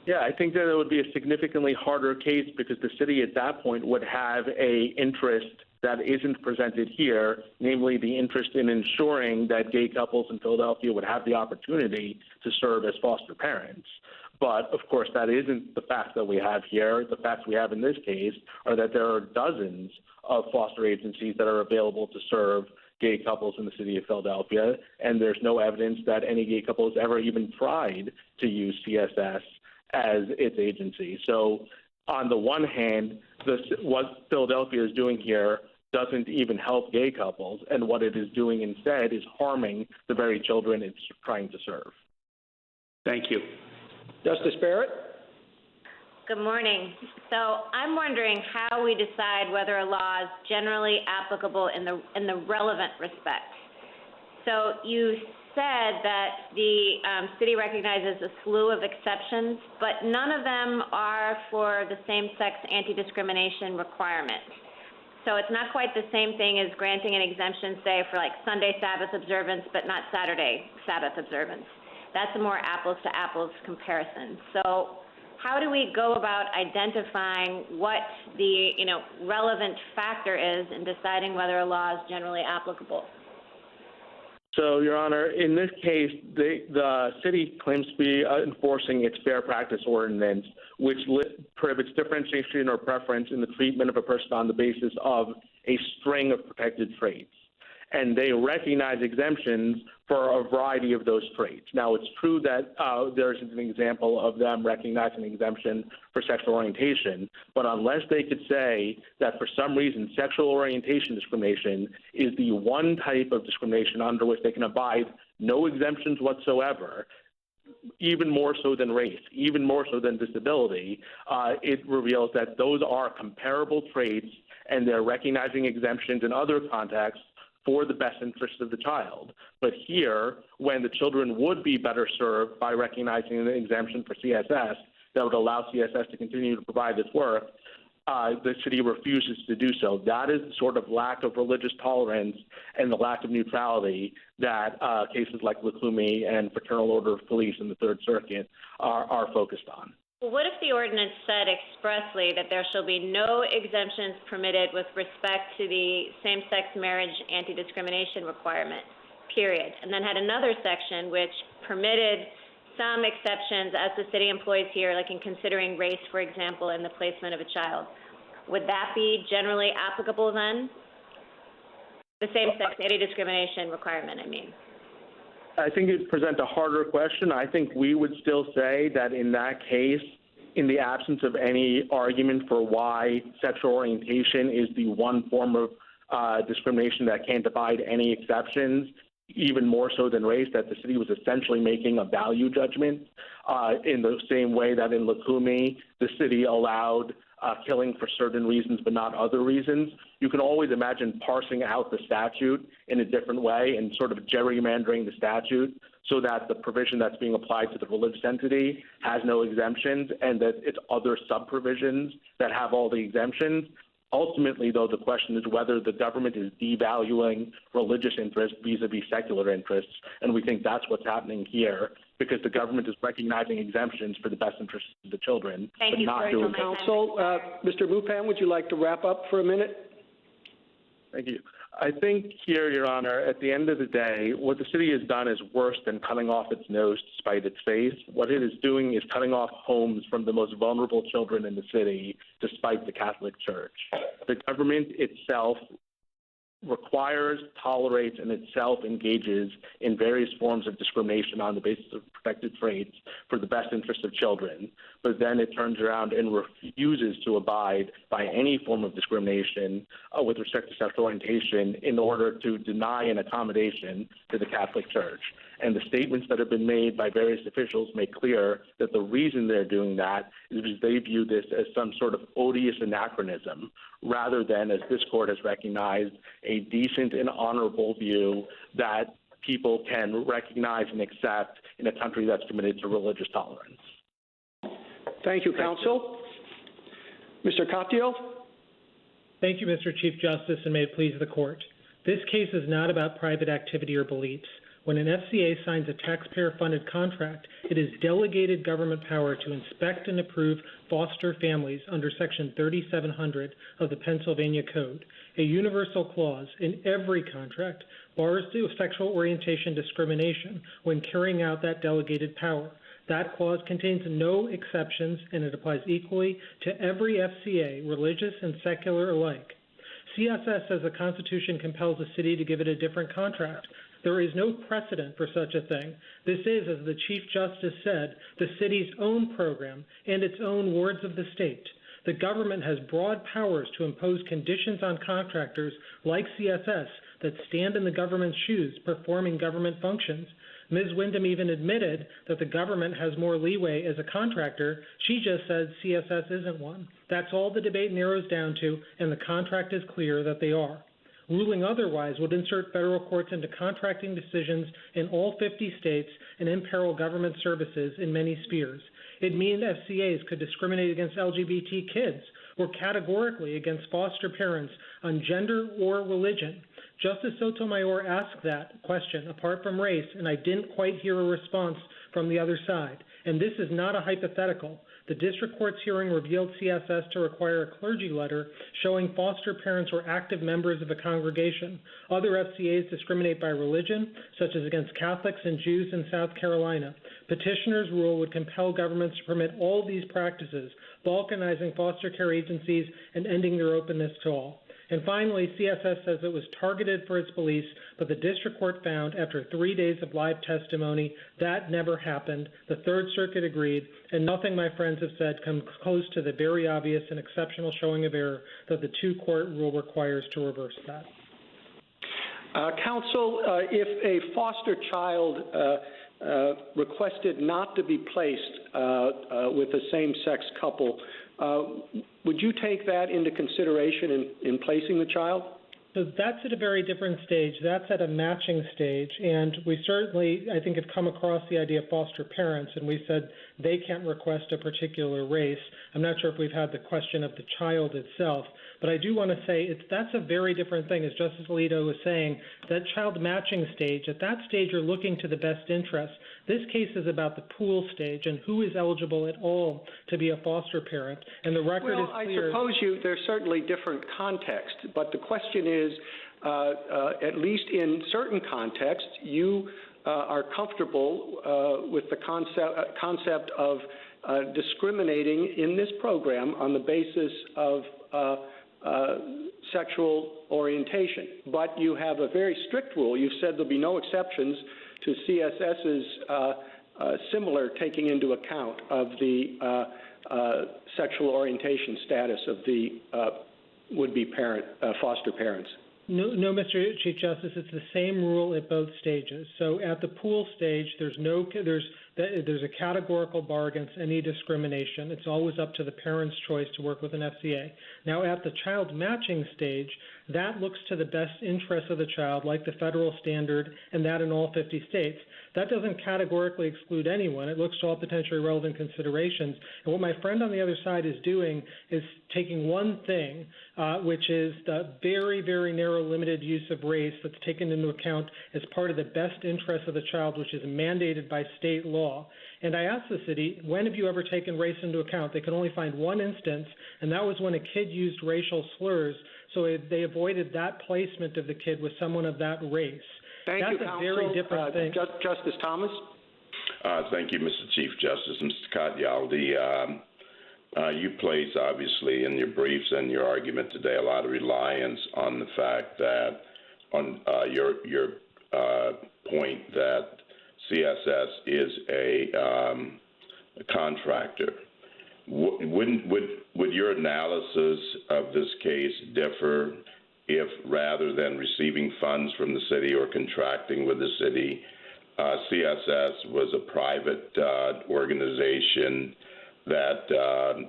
Yeah, I think that it would be a significantly harder case because the city at that point would have an interest that isn't presented here, namely the interest in ensuring that gay couples in Philadelphia would have the opportunity to serve as foster parents. But, of course, that isn't the fact that we have here. The facts we have in this case are that there are dozens of foster agencies that are available to serve gay couples in the city of Philadelphia, and there's no evidence that any gay couple has ever even tried to use CSS as its agency. So on the one hand, what Philadelphia is doing here doesn't even help gay couples, and what it is doing instead is harming the very children it's trying to serve. Thank you. Justice Barrett? Good morning. So I'm wondering how we decide whether a law is generally applicable in the relevant respect. So you said that the city recognizes a slew of exceptions, but none of them are for the same-sex anti-discrimination requirement. So it's not quite the same thing as granting an exemption, say, for like Sunday Sabbath observance, but not Saturday Sabbath observance. That's a more apples-to-apples comparison. So how do we go about identifying what the relevant factor is in deciding whether a law is generally applicable? So, Your Honor, in this case, the city claims to be enforcing its Fair Practice Ordinance, which prohibits differentiation or preference in the treatment of a person on the basis of a string of protected traits. And they recognize exemptions for a variety of those traits. Now, it's true that there isn't an example of them recognizing an exemption for sexual orientation, but unless they could say that for some reason sexual orientation discrimination is the one type of discrimination under which they can abide no exemptions whatsoever, even more so than race, even more so than disability, it reveals that those are comparable traits, and they're recognizing exemptions in other contexts for the best interest of the child. But here, when the children would be better served by recognizing an exemption for CSS, that would allow CSS to continue to provide this work, the city refuses to do so. That is the sort of lack of religious tolerance and the lack of neutrality that cases like Lukumi and Fraternal Order of Police in the Third Circuit are focused on. Well, what if the ordinance said expressly that there shall be no exemptions permitted with respect to the same-sex marriage anti-discrimination requirement, period, and then had another section which permitted some exceptions as the city employs here, like in considering race, for example, in the placement of a child? Would that be generally applicable then? The same-sex anti-discrimination requirement, I mean. I think it presents a harder question. I think we would still say that in that case, in the absence of any argument for why sexual orientation is the one form of discrimination that can't abide any exceptions, even more so than race, that the city was essentially making a value judgment in the same way that in Lukumi, the city allowed killing for certain reasons but not other reasons. You can always imagine parsing out the statute in a different way and sort of gerrymandering the statute so that the provision that's being applied to the religious entity has no exemptions and that it's other sub-provisions that have all the exemptions. Ultimately, though, the question is whether the government is devaluing religious interests vis-a-vis secular interests, and we think that's what's happening here because the government is recognizing exemptions for the best interests of the children, but not doing so. Counsel, Mr. Mupan, would you like to wrap up for a minute? Thank you. I think here, Your Honor, at the end of the day, what the city has done is worse than cutting off its nose to spite its face. What it is doing is cutting off homes from the most vulnerable children in the city, despite the Catholic Church. The government itself requires, tolerates, and itself engages in various forms of discrimination on the basis of protected traits for the best interest of children, but then it turns around and refuses to abide by any form of discrimination with respect to sexual orientation in order to deny an accommodation to the Catholic Church. And the statements that have been made by various officials make clear that the reason they're doing that is because they view this as some sort of odious anachronism, rather than, as this court has recognized, a decent and honorable view that people can recognize and accept in a country that's committed to religious tolerance. Thank you, counsel. Mr. Capdio? Thank you, Mr. Chief Justice, and may it please the court. This case is not about private activity or beliefs. When an FCA signs a taxpayer-funded contract, it is delegated government power to inspect and approve foster families under Section 3700 of the Pennsylvania Code. A universal clause in every contract bars sexual orientation discrimination when carrying out that delegated power. That clause contains no exceptions, and it applies equally to every FCA, religious and secular alike. CSS says the Constitution compels the city to give it a different contract. There is no precedent for such a thing. This is, as the Chief Justice said, the city's own program and its own wards of the state. The government has broad powers to impose conditions on contractors like CSS that stand in the government's shoes performing government functions. Ms. Wyndham even admitted that the government has more leeway as a contractor. She just said CSS isn't one. That's all the debate narrows down to, and the contract is clear that they are. Ruling otherwise would insert federal courts into contracting decisions in all 50 states and imperil government services in many spheres. It means FCAs could discriminate against LGBT kids or categorically against foster parents on gender or religion. Justice Sotomayor asked that question apart from race, and I didn't quite hear a response from the other side. And this is not a hypothetical. The district court's hearing revealed CSS to require a clergy letter showing foster parents were active members of a congregation. Other FCAs discriminate by religion, such as against Catholics and Jews in South Carolina. Petitioner's rule would compel governments to permit all these practices, balkanizing foster care agencies and ending their openness to all. And finally, CSS says it was targeted for its beliefs, but the district court found after 3 days of live testimony that never happened. The Third Circuit agreed, and nothing my friends have said comes close to the very obvious and exceptional showing of error that the two-court rule requires to reverse that. Counsel, if a foster child requested not to be placed with a same-sex couple, would you take that into consideration in placing the child? So that's at a very different stage. That's at a matching stage. And we certainly, I think, have come across the idea of foster parents, and we said they can't request a particular race. I'm not sure if we've had the question of the child itself, but I do want to say that's a very different thing. As Justice Alito was saying, that child matching stage, at that stage you're looking to the best interest. This case is about the pool stage and who is eligible at all to be a foster parent, and the record is clear. I suppose there's certainly different context, but the question is, at least in certain contexts, you are comfortable with the concept of discriminating in this program on the basis of sexual orientation. But you have a very strict rule. You've said there'll be no exceptions to CSS's similar taking into account of the sexual orientation status of the would-be parent, foster parents. No, Mr. Chief Justice, it's the same rule at both stages. So at the pool stage, there's a categorical bar against any discrimination. It's always up to the parent's choice to work with an FCA. Now at the child matching stage, that looks to the best interest of the child, like the federal standard, and that in all 50 states. That doesn't categorically exclude anyone. It looks to all potentially relevant considerations. And what my friend on the other side is doing is taking one thing, which is the very, very narrow limited use of race that's taken into account as part of the best interest of the child, which is mandated by state law. And I asked the city, when have you ever taken race into account? They could only find one instance, and that was when a kid used racial slurs, so they avoided that placement of the kid with someone of that race. Thank you, That's a very different thing. Justice Thomas? Thank you, Mr. Chief Justice. Mr. Katyal, you place, obviously, in your briefs and your argument today, a lot of reliance on the fact that, on your point that CSS is a contractor. Would your analysis of this case differ if, rather than receiving funds from the city or contracting with the city, CSS was a private organization that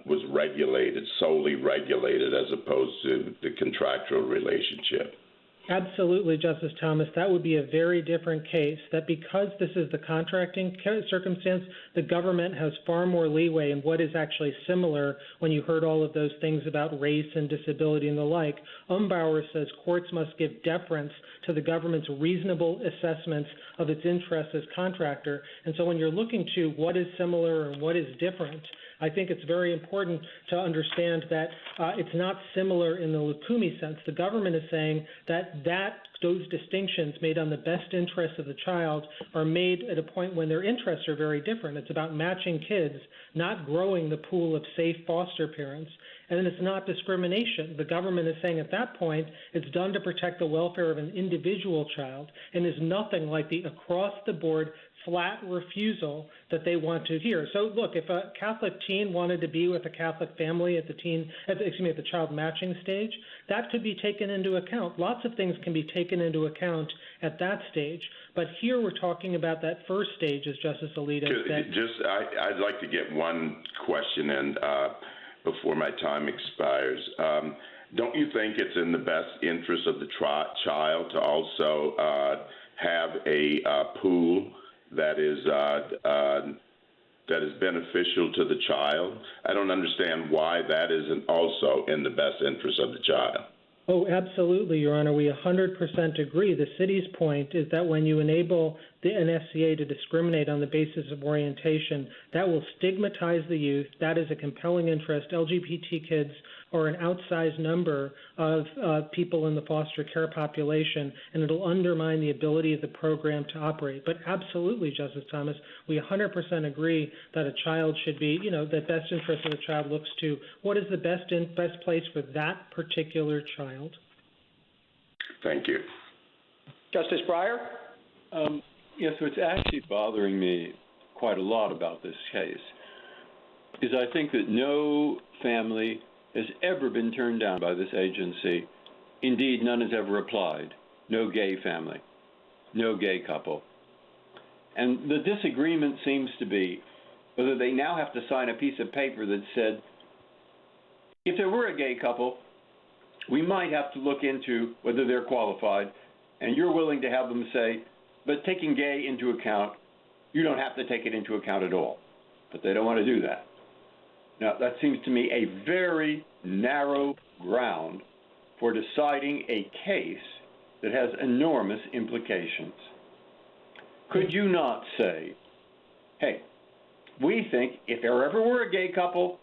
was regulated, solely regulated, as opposed to the contractual relationship? Absolutely, Justice Thomas. That would be a very different case, that because this is the contracting circumstance, the government has far more leeway in what is actually similar when you heard all of those things about race and disability and the like. Umbauer says courts must give deference to the government's reasonable assessments of its interests as contractor. And so when you're looking to what is similar and what is different, I think it's very important to understand that it's not similar in the Lukumi sense. The government is saying that those distinctions made on the best interest of the child are made at a point when their interests are very different. It's about matching kids, not growing the pool of safe foster parents. And then it's not discrimination. The government is saying at that point it's done to protect the welfare of an individual child and is nothing like the across-the-board flat refusal that they want to hear. So look, if a Catholic teen wanted to be with a Catholic family at the child matching stage, that could be taken into account. Lots of things can be taken into account at that stage. But here we're talking about that first stage, as Justice Alito said. I'd like to get one question in before my time expires. Don't you think it's in the best interest of the child to also have a pool that is beneficial to the child? I don't understand why that isn't also in the best interest of the child. Oh, absolutely, Your Honor. We 100% agree. The city's point is that when you enable an FCA to discriminate on the basis of orientation, that will stigmatize the youth. That is a compelling interest. LGBT kids are an outsized number of people in the foster care population, and it'll undermine the ability of the program to operate. But absolutely, Justice Thomas, we 100% agree that a child should be, the best interest of the child looks to what is the best place for that particular child. Thank you. Justice Breyer? Yes, what's actually bothering me quite a lot about this case is I think that no family has ever been turned down by this agency. Indeed, none has ever applied. No gay family, no gay couple. And the disagreement seems to be whether they now have to sign a piece of paper that said, if there were a gay couple, we might have to look into whether they're qualified, and you're willing to have them say, but taking gay into account, you don't have to take it into account at all. But they don't want to do that. Now, that seems to me a very narrow ground for deciding a case that has enormous implications. Could you not say, hey, we think if there ever were a gay couple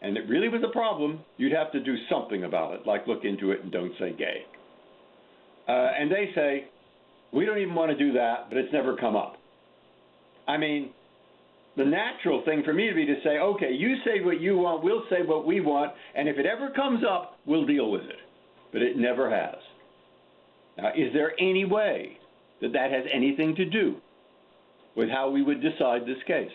and it really was a problem, you'd have to do something about it, like look into it and don't say gay. And they say, we don't even want to do that, but it's never come up. I mean, the natural thing for me to be to say, okay, you say what you want, we'll say what we want, and if it ever comes up, we'll deal with it. But it never has. Now, is there any way that that has anything to do with how we would decide this case?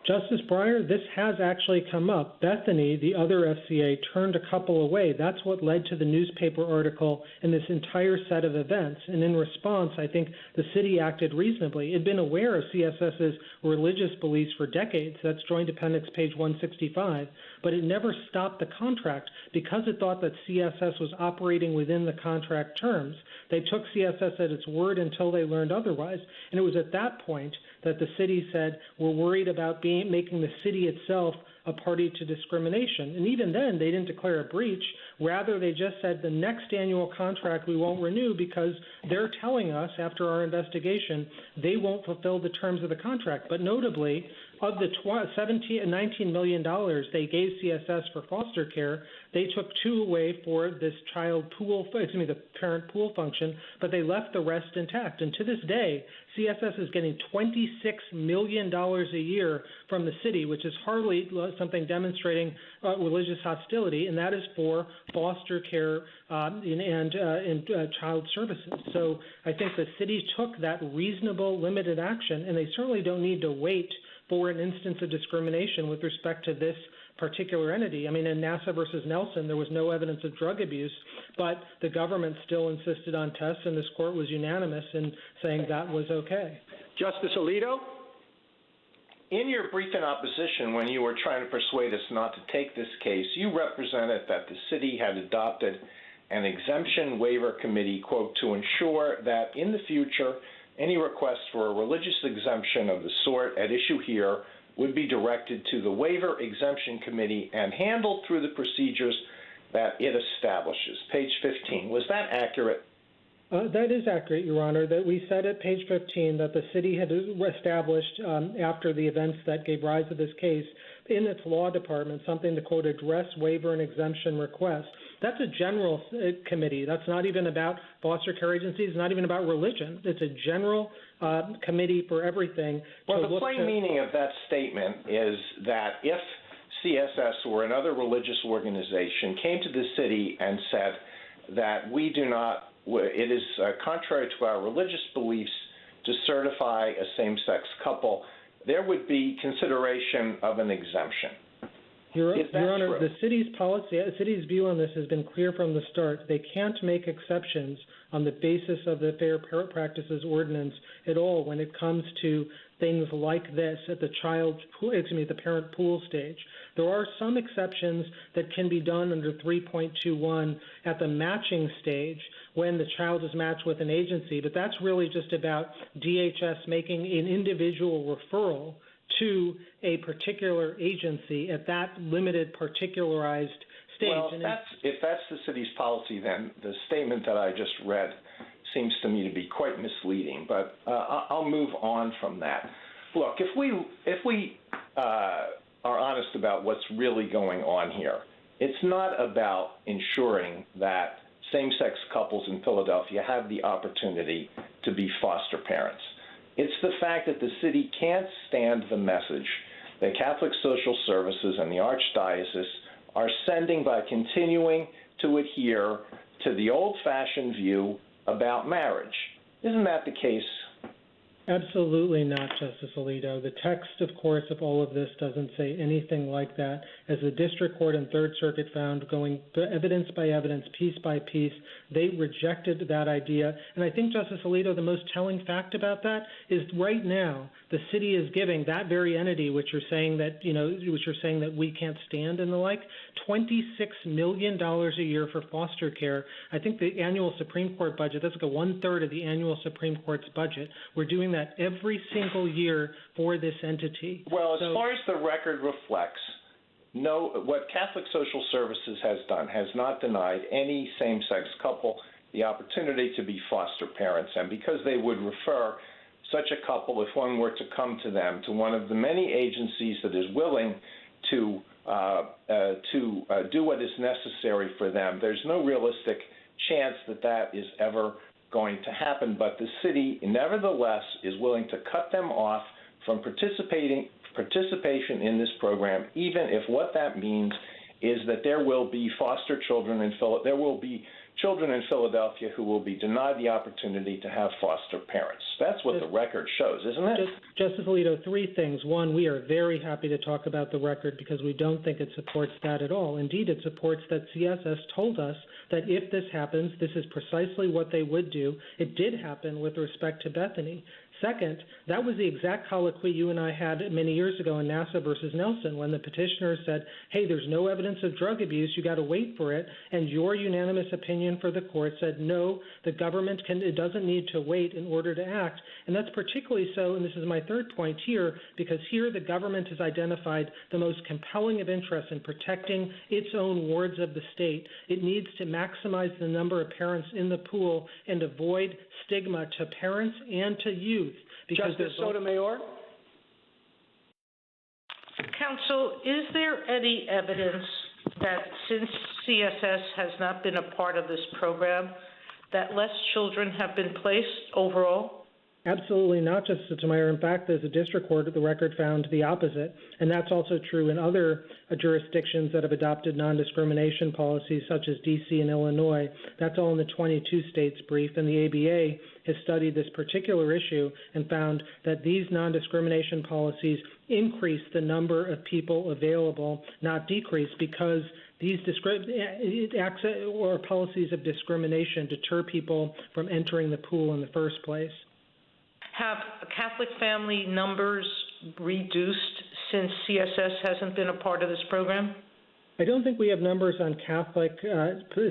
Justice Breyer, this has actually come up. Bethany, the other FCA, turned a couple away. That's what led to the newspaper article and this entire set of events. And in response, I think the city acted reasonably. It had been aware of CSS's religious beliefs for decades. That's Joint Appendix page 165. But it never stopped the contract because it thought that CSS was operating within the contract terms. They took CSS at its word until they learned otherwise. And it was at that point that the city said, we're worried about making the city itself a party to discrimination. And even then, they didn't declare a breach. Rather, they just said the next annual contract we won't renew because they're telling us, after our investigation, they won't fulfill the terms of the contract. But notably, of the $19 million they gave CSS for foster care, they took $2 away for this the parent pool function, but they left the rest intact. And to this day, CSS is getting $26 million a year from the city, which is hardly something demonstrating religious hostility, and that is for foster care and child services. So I think the city took that reasonable, limited action, and they certainly don't need to wait for an instance of discrimination with respect to this particular entity. I mean, in NASA versus Nelson, there was no evidence of drug abuse, but the government still insisted on tests, and this court was unanimous in saying that was okay. Justice Alito? In your brief in opposition, when you were trying to persuade us not to take this case, you represented that the city had adopted an exemption waiver committee, quote, to ensure that in the future, any request for a religious exemption of the sort at issue here would be directed to the Waiver Exemption Committee and handled through the procedures that it establishes. Page 15. Was that accurate? That is accurate, Your Honor, that we said at page 15 that the city had established after the events that gave rise to this case in its law department something to, quote, address waiver and exemption requests. That's a general committee. That's not even about foster care agencies, not even about religion. It's a general committee for everything. Well, the plain meaning of that statement is that if CSS or another religious organization came to the city and said that we do not, it is contrary to our religious beliefs to certify a same-sex couple, there would be consideration of an exemption. Your Honor, the city's policy, the city's view on this has been clear from the start. They can't make exceptions on the basis of the Fair Practices Ordinance at all when it comes to things like this at the the parent pool stage. There are some exceptions that can be done under 3.21 at the matching stage when the child is matched with an agency, but that's really just about DHS making an individual referral to a particular agency at that limited, particularized stage. Well, if that's the city's policy, then the statement that I just read seems to me to be quite misleading. But I'll move on from that. Look, if we are honest about what's really going on here, it's not about ensuring that same-sex couples in Philadelphia have the opportunity to be foster parents. It's the fact that the city can't stand the message that Catholic Social Services and the Archdiocese are sending by continuing to adhere to the old-fashioned view about marriage. Isn't that the case? Absolutely not, Justice Alito. The text, of course, of all of this doesn't say anything like that. As the District Court and Third Circuit found, going evidence by evidence, piece by piece, they rejected that idea. And I think, Justice Alito, the most telling fact about that is right now the city is giving that very entity, which you're saying that we can't stand and the like, $26 million a year for foster care. I think the annual Supreme Court budget, that's like 1/3 of the annual Supreme Court's budget. We're doing that every single year for this entity. Well, as far as the record reflects, what Catholic Social Services has done has not denied any same-sex couple the opportunity to be foster parents, and because they would refer such a couple, if one were to come to them, to one of the many agencies that is willing to do what is necessary for them, there's no realistic chance that that is ever going to happen, but the city nevertheless is willing to cut them off from participation in this program, even if what that means is that there will be foster children there will be children in Philadelphia who will be denied the opportunity to have foster parents. That's what the record shows, isn't it? Justice Alito, three things. One, we are very happy to talk about the record because we don't think it supports that at all. Indeed, it supports that CSS told us that if this happens, this is precisely what they would do. It did happen with respect to Bethany. Second, that was the exact colloquy you and I had many years ago in NASA versus Nelson when the petitioner said, hey, there's no evidence of drug abuse, you got to wait for it, and your unanimous opinion for the court said, no, the government it doesn't need to wait in order to act. And that's particularly so, and this is my third point here, because here the government has identified the most compelling of interests in protecting its own wards of the state. It needs to maximize the number of parents in the pool and avoid stigma to parents and to youth. Justice Sotomayor? Counsel, is there any evidence that since CSS has not been a part of this program, that less children have been placed overall? Absolutely not, Justice Sotomayor. In fact, as a district court, the record found the opposite, and that's also true in other jurisdictions that have adopted non-discrimination policies, such as D.C. and Illinois. That's all in the 22 states brief, and the ABA has studied this particular issue and found that these non-discrimination policies increase the number of people available, not decrease, because these acts or policies of discrimination deter people from entering the pool in the first place. Have Catholic family numbers reduced since CSS hasn't been a part of this program? I don't think we have numbers on Catholic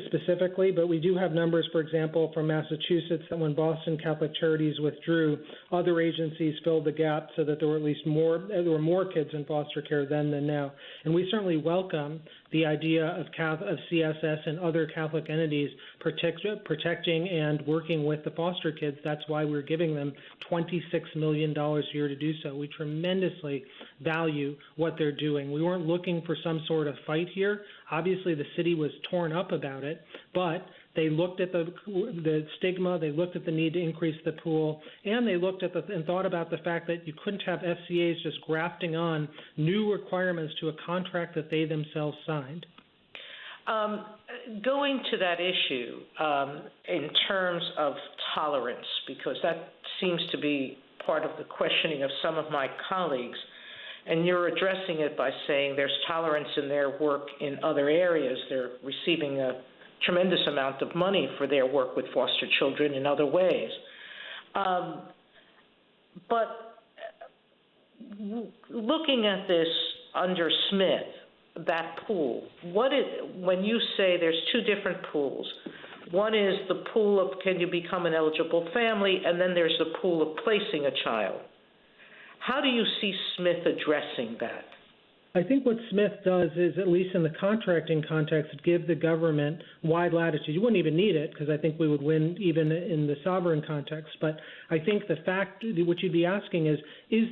specifically, but we do have numbers, for example, from Massachusetts, that when Boston Catholic Charities withdrew, other agencies filled the gap so that there were more kids in foster care then than now. And we certainly welcome the idea of CSS and other Catholic entities protecting and working with the foster kids. That's why we're giving them $26 million a year to do so. We tremendously value what they're doing. We weren't looking for some sort of fight here. Obviously, the city was torn up about it, but they looked at the stigma, they looked at the need to increase the pool, and they looked at and thought about the fact that you couldn't have FCAs just grafting on new requirements to a contract that they themselves signed. Going to that issue in terms of tolerance, because that seems to be part of the questioning of some of my colleagues, and you're addressing it by saying there's tolerance in their work in other areas. They're receiving a tremendous amount of money for their work with foster children in other ways. But looking at this under Smith, that pool, when you say there's two different pools, one is the pool of can you become an eligible family, and then there's the pool of placing a child. How do you see Smith addressing that? I think what Smith does is, at least in the contracting context, give the government wide latitude. You wouldn't even need it, because I think we would win even in the sovereign context. But I think the fact, what you'd be asking is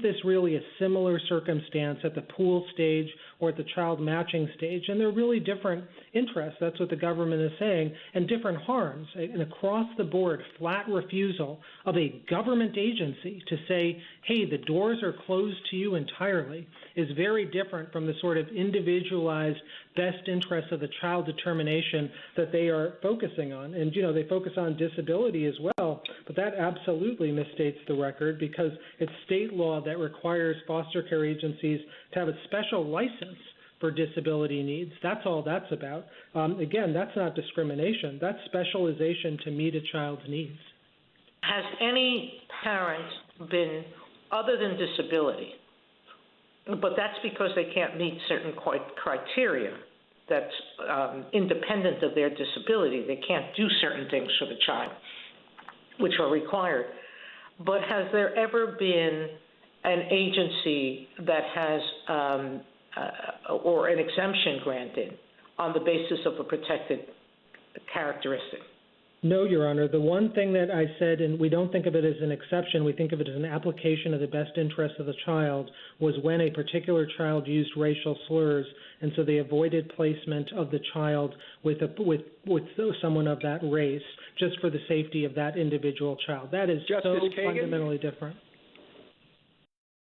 this really a similar circumstance at the pool stage or at the child matching stage? And they're really different interests. That's what the government is saying, and different harms. An across-the-board flat refusal of a government agency to say, hey, the doors are closed to you entirely, is very different different from the sort of individualized best interest of the child determination that they are focusing on. And, they focus on disability as well, but that absolutely misstates the record because it's state law that requires foster care agencies to have a special license for disability needs. That's all that's about. Again, that's not discrimination. That's specialization to meet a child's needs. Has any parent been, other than disability, but that's because they can't meet certain criteria that's independent of their disability. They can't do certain things for the child, which are required. But has there ever been an agency that has or an exemption granted on the basis of a protected characteristic? No, Your Honor. The one thing that I said, and we don't think of it as an exception, we think of it as an application of the best interest of the child, was when a particular child used racial slurs, and so they avoided placement of the child with someone of that race, just for the safety of that individual child. That is so fundamentally different.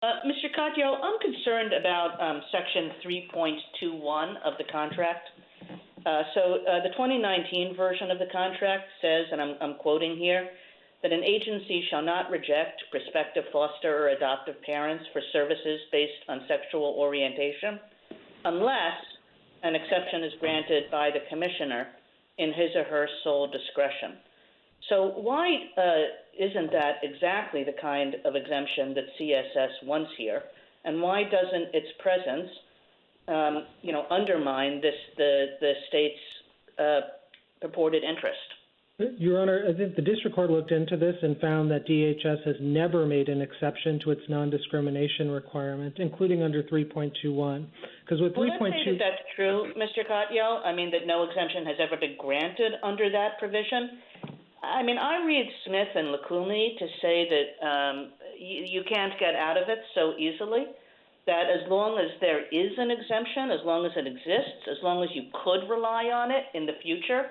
Mr. Katyal, I'm concerned about Section 3.21 of the contract. The 2019 version of the contract says, and I'm quoting here, that an agency shall not reject prospective foster or adoptive parents for services based on sexual orientation unless an exception is granted by the commissioner in his or her sole discretion. So why isn't that exactly the kind of exemption that CSS wants here, and why doesn't its presence, undermine the state's purported interest? Your Honor, I think the district court looked into this and found that DHS has never made an exception to its non-discrimination requirement, including under 3.21. Because with 3.2, let's say that's true, Mr. Katyal. I mean that no exemption has ever been granted under that provision. I mean, I read Smith and Lacuni to say that you can't get out of it so easily, that as long as there is an exemption, as long as it exists, as long as you could rely on it in the future,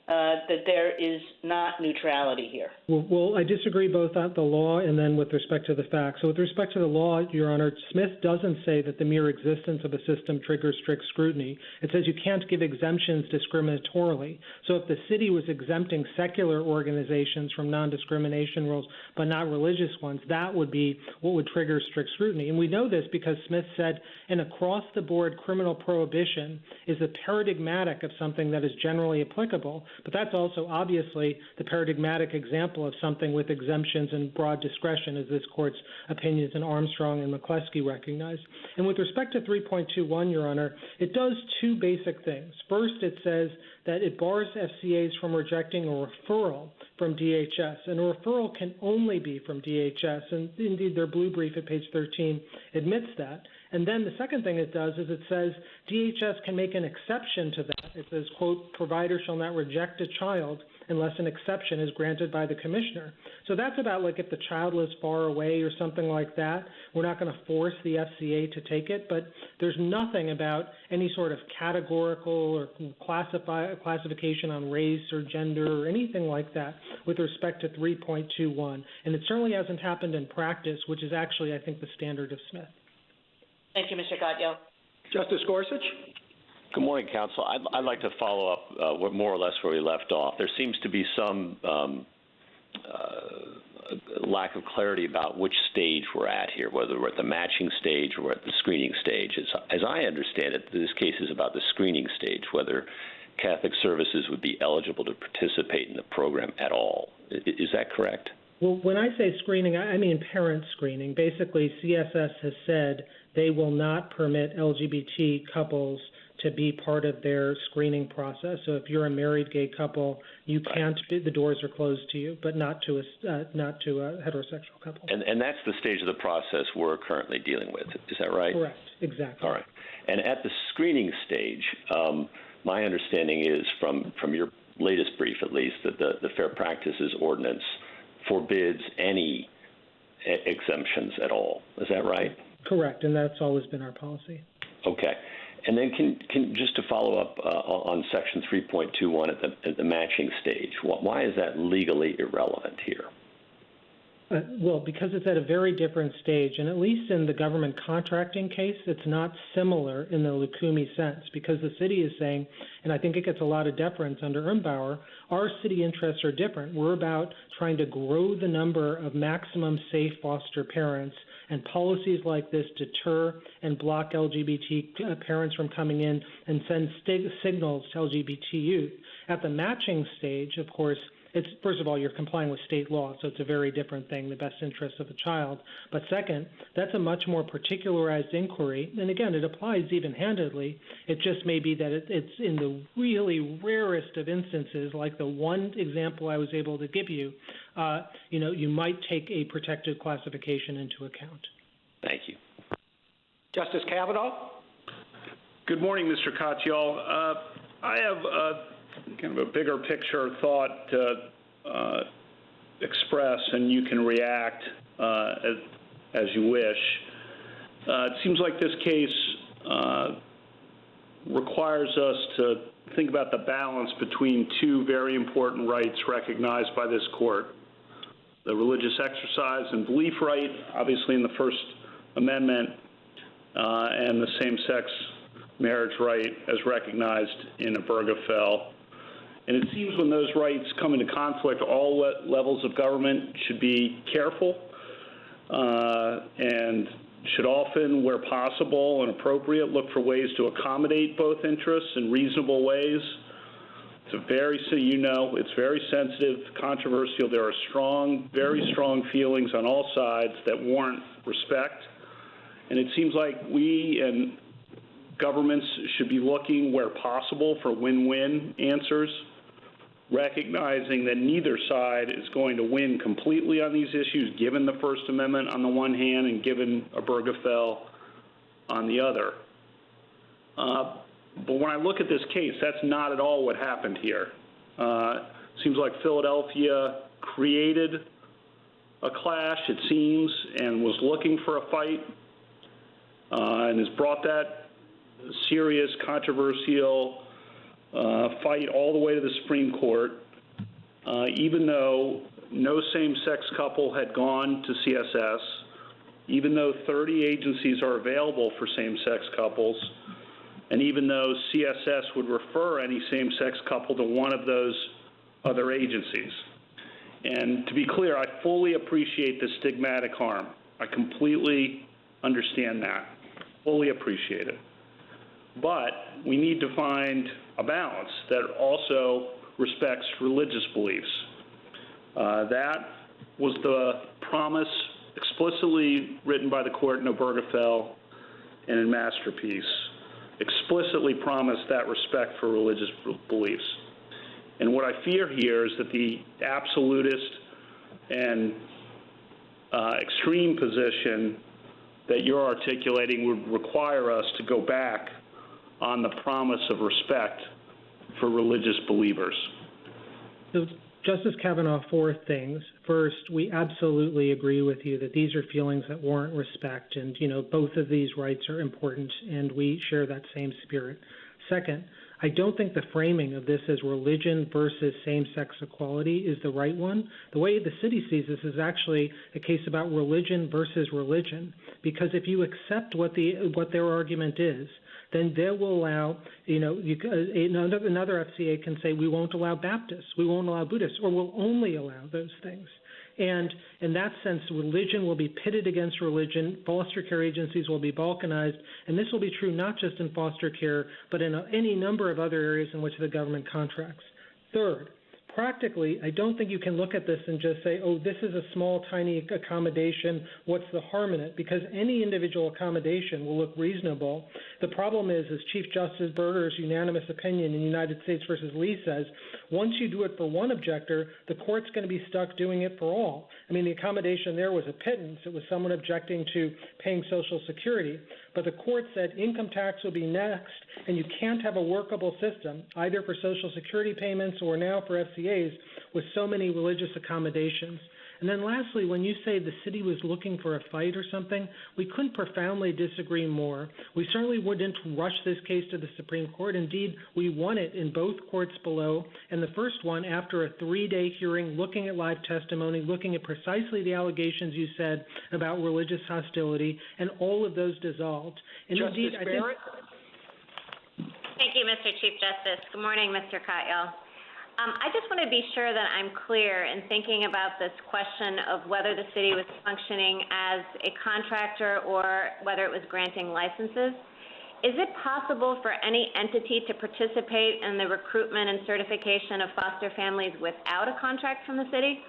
that there is not neutrality here. Well, I disagree both on the law and then with respect to the facts. So with respect to the law, Your Honor, Smith doesn't say that the mere existence of a system triggers strict scrutiny. It says you can't give exemptions discriminatorily. So if the city was exempting secular organizations from non-discrimination rules but not religious ones, that would be what would trigger strict scrutiny. And we know this because Smith said an across-the-board criminal prohibition is a paradigmatic of something that is generally applicable. But that's also obviously the paradigmatic example of something with exemptions and broad discretion, as this Court's opinions in Armstrong and McCleskey recognize. And with respect to 3.21, Your Honor, it does two basic things. First, it says that it bars FCAs from rejecting a referral from DHS, and a referral can only be from DHS, and indeed their blue brief at page 13 admits that. And then the second thing it does is it says DHS can make an exception to that. It says, quote, provider shall not reject a child unless an exception is granted by the commissioner. So that's about like if the child lives far away or something like that. We're not going to force the FCA to take it, but there's nothing about any sort of categorical or classification on race or gender or anything like that with respect to 3.21. And it certainly hasn't happened in practice, which is actually, I think, the standard of Smith. Thank you, Mr. Katyal. Justice Gorsuch? Good morning, counsel. I'd like to follow up more or less where we left off. There seems to be some lack of clarity about which stage we're at here, whether we're at the matching stage or we're at the screening stage. As I understand it, this case is about the screening stage, whether Catholic Services would be eligible to participate in the program at all. Is that correct? Well, when I say screening, I mean parent screening. Basically, CSS has said they will not permit LGBT couples to be part of their screening process. So if you're a married gay couple, you can't, the doors are closed to you, but not to a heterosexual couple. And that's the stage of the process we're currently dealing with. Is that right? Correct, exactly. All right. And at the screening stage, my understanding is from your latest brief, at least, that the Fair Practices Ordinance forbids any exemptions at all. Is that right? Correct, and that's always been our policy. Okay. And then can just to follow up on Section 3.21 at the matching stage, why is that legally irrelevant here? Well, because it's at a very different stage, and at least in the government contracting case, it's not similar in the Lukumi sense, because the city is saying, and I think it gets a lot of deference under Umbauer, our city interests are different. We're about trying to grow the number of maximum safe foster parents, and policies like this deter and block LGBT parents from coming in and send signals to LGBT youth. At the matching stage, of course, it's, first of all, you're complying with state law, so it's a very different thing, the best interest of the child. But second, that's a much more particularized inquiry. And again, it applies even-handedly. It just may be that it's in the really rarest of instances, like the one example I was able to give you, you might take a protected classification into account. Thank you. Justice Kavanaugh? Good morning, Mr. Katyal. I have kind of a bigger picture thought to express, and you can react as you wish. It seems like this case requires us to think about the balance between two very important rights recognized by this court: the religious exercise and belief right, obviously in the First Amendment, and the same-sex marriage right as recognized in Obergefell. And it seems when those rights come into conflict, all levels of government should be careful and should often, where possible and appropriate, look for ways to accommodate both interests in reasonable ways. It's it's very sensitive, controversial. There are strong, very strong feelings on all sides that warrant respect. And it seems like we and governments should be looking, where possible, for win-win answers, recognizing that neither side is going to win completely on these issues, given the First Amendment on the one hand and given Obergefell on the other. But when I look at this case, that's not at all what happened here. Seems like Philadelphia created a clash, it seems, and was looking for a fight, and has brought that serious, controversial fight all the way to the Supreme Court, even though no same-sex couple had gone to CSS, even though 30 agencies are available for same-sex couples, and even though CSS would refer any same-sex couple to one of those other agencies. And to be clear, I fully appreciate the stigmatic harm. I completely understand that, fully appreciate it. But we need to find a balance that also respects religious beliefs. That was the promise explicitly written by the court in Obergefell and in Masterpiece, explicitly promised that respect for religious beliefs. And what I fear here is that the absolutist and extreme position that you're articulating would require us to go back on the promise of respect for religious believers. So, Justice Kavanaugh, four things. First, we absolutely agree with you that these are feelings that warrant respect, and, both of these rights are important, and we share that same spirit. Second, I don't think the framing of this as religion versus same-sex equality is the right one. The way the city sees this is actually a case about religion versus religion, because if you accept what their argument is, then they will allow, another FCA can say we won't allow Baptists, we won't allow Buddhists, or we'll only allow those things. And in that sense, religion will be pitted against religion, foster care agencies will be balkanized, and this will be true not just in foster care, but in any number of other areas in which the government contracts. Third, practically, I don't think you can look at this and just say, oh, this is a small, tiny accommodation, what's the harm in it? Because any individual accommodation will look reasonable. The problem is, as Chief Justice Berger's unanimous opinion in United States v. Lee says, once you do it for one objector, the court's going to be stuck doing it for all. I mean, the accommodation there was a pittance. It was someone objecting to paying Social Security. But the court said income tax will be next, and you can't have a workable system, either for Social Security payments or now for FCAs, with so many religious accommodations. And then lastly, when you say the city was looking for a fight or something, we couldn't profoundly disagree more. We certainly wouldn't rush this case to the Supreme Court. Indeed, we won it in both courts below, and the first one after a 3-day hearing, looking at live testimony, looking at precisely the allegations you said about religious hostility, and all of those dissolved. And Justice indeed, Barrett? Thank you, Mr. Chief Justice. Good morning, Mr. Katyal. I just want to be sure that I'm clear in thinking about this question of whether the city was functioning as a contractor or whether it was granting licenses. Is it possible for any entity to participate in the recruitment and certification of foster families without a contract from the city?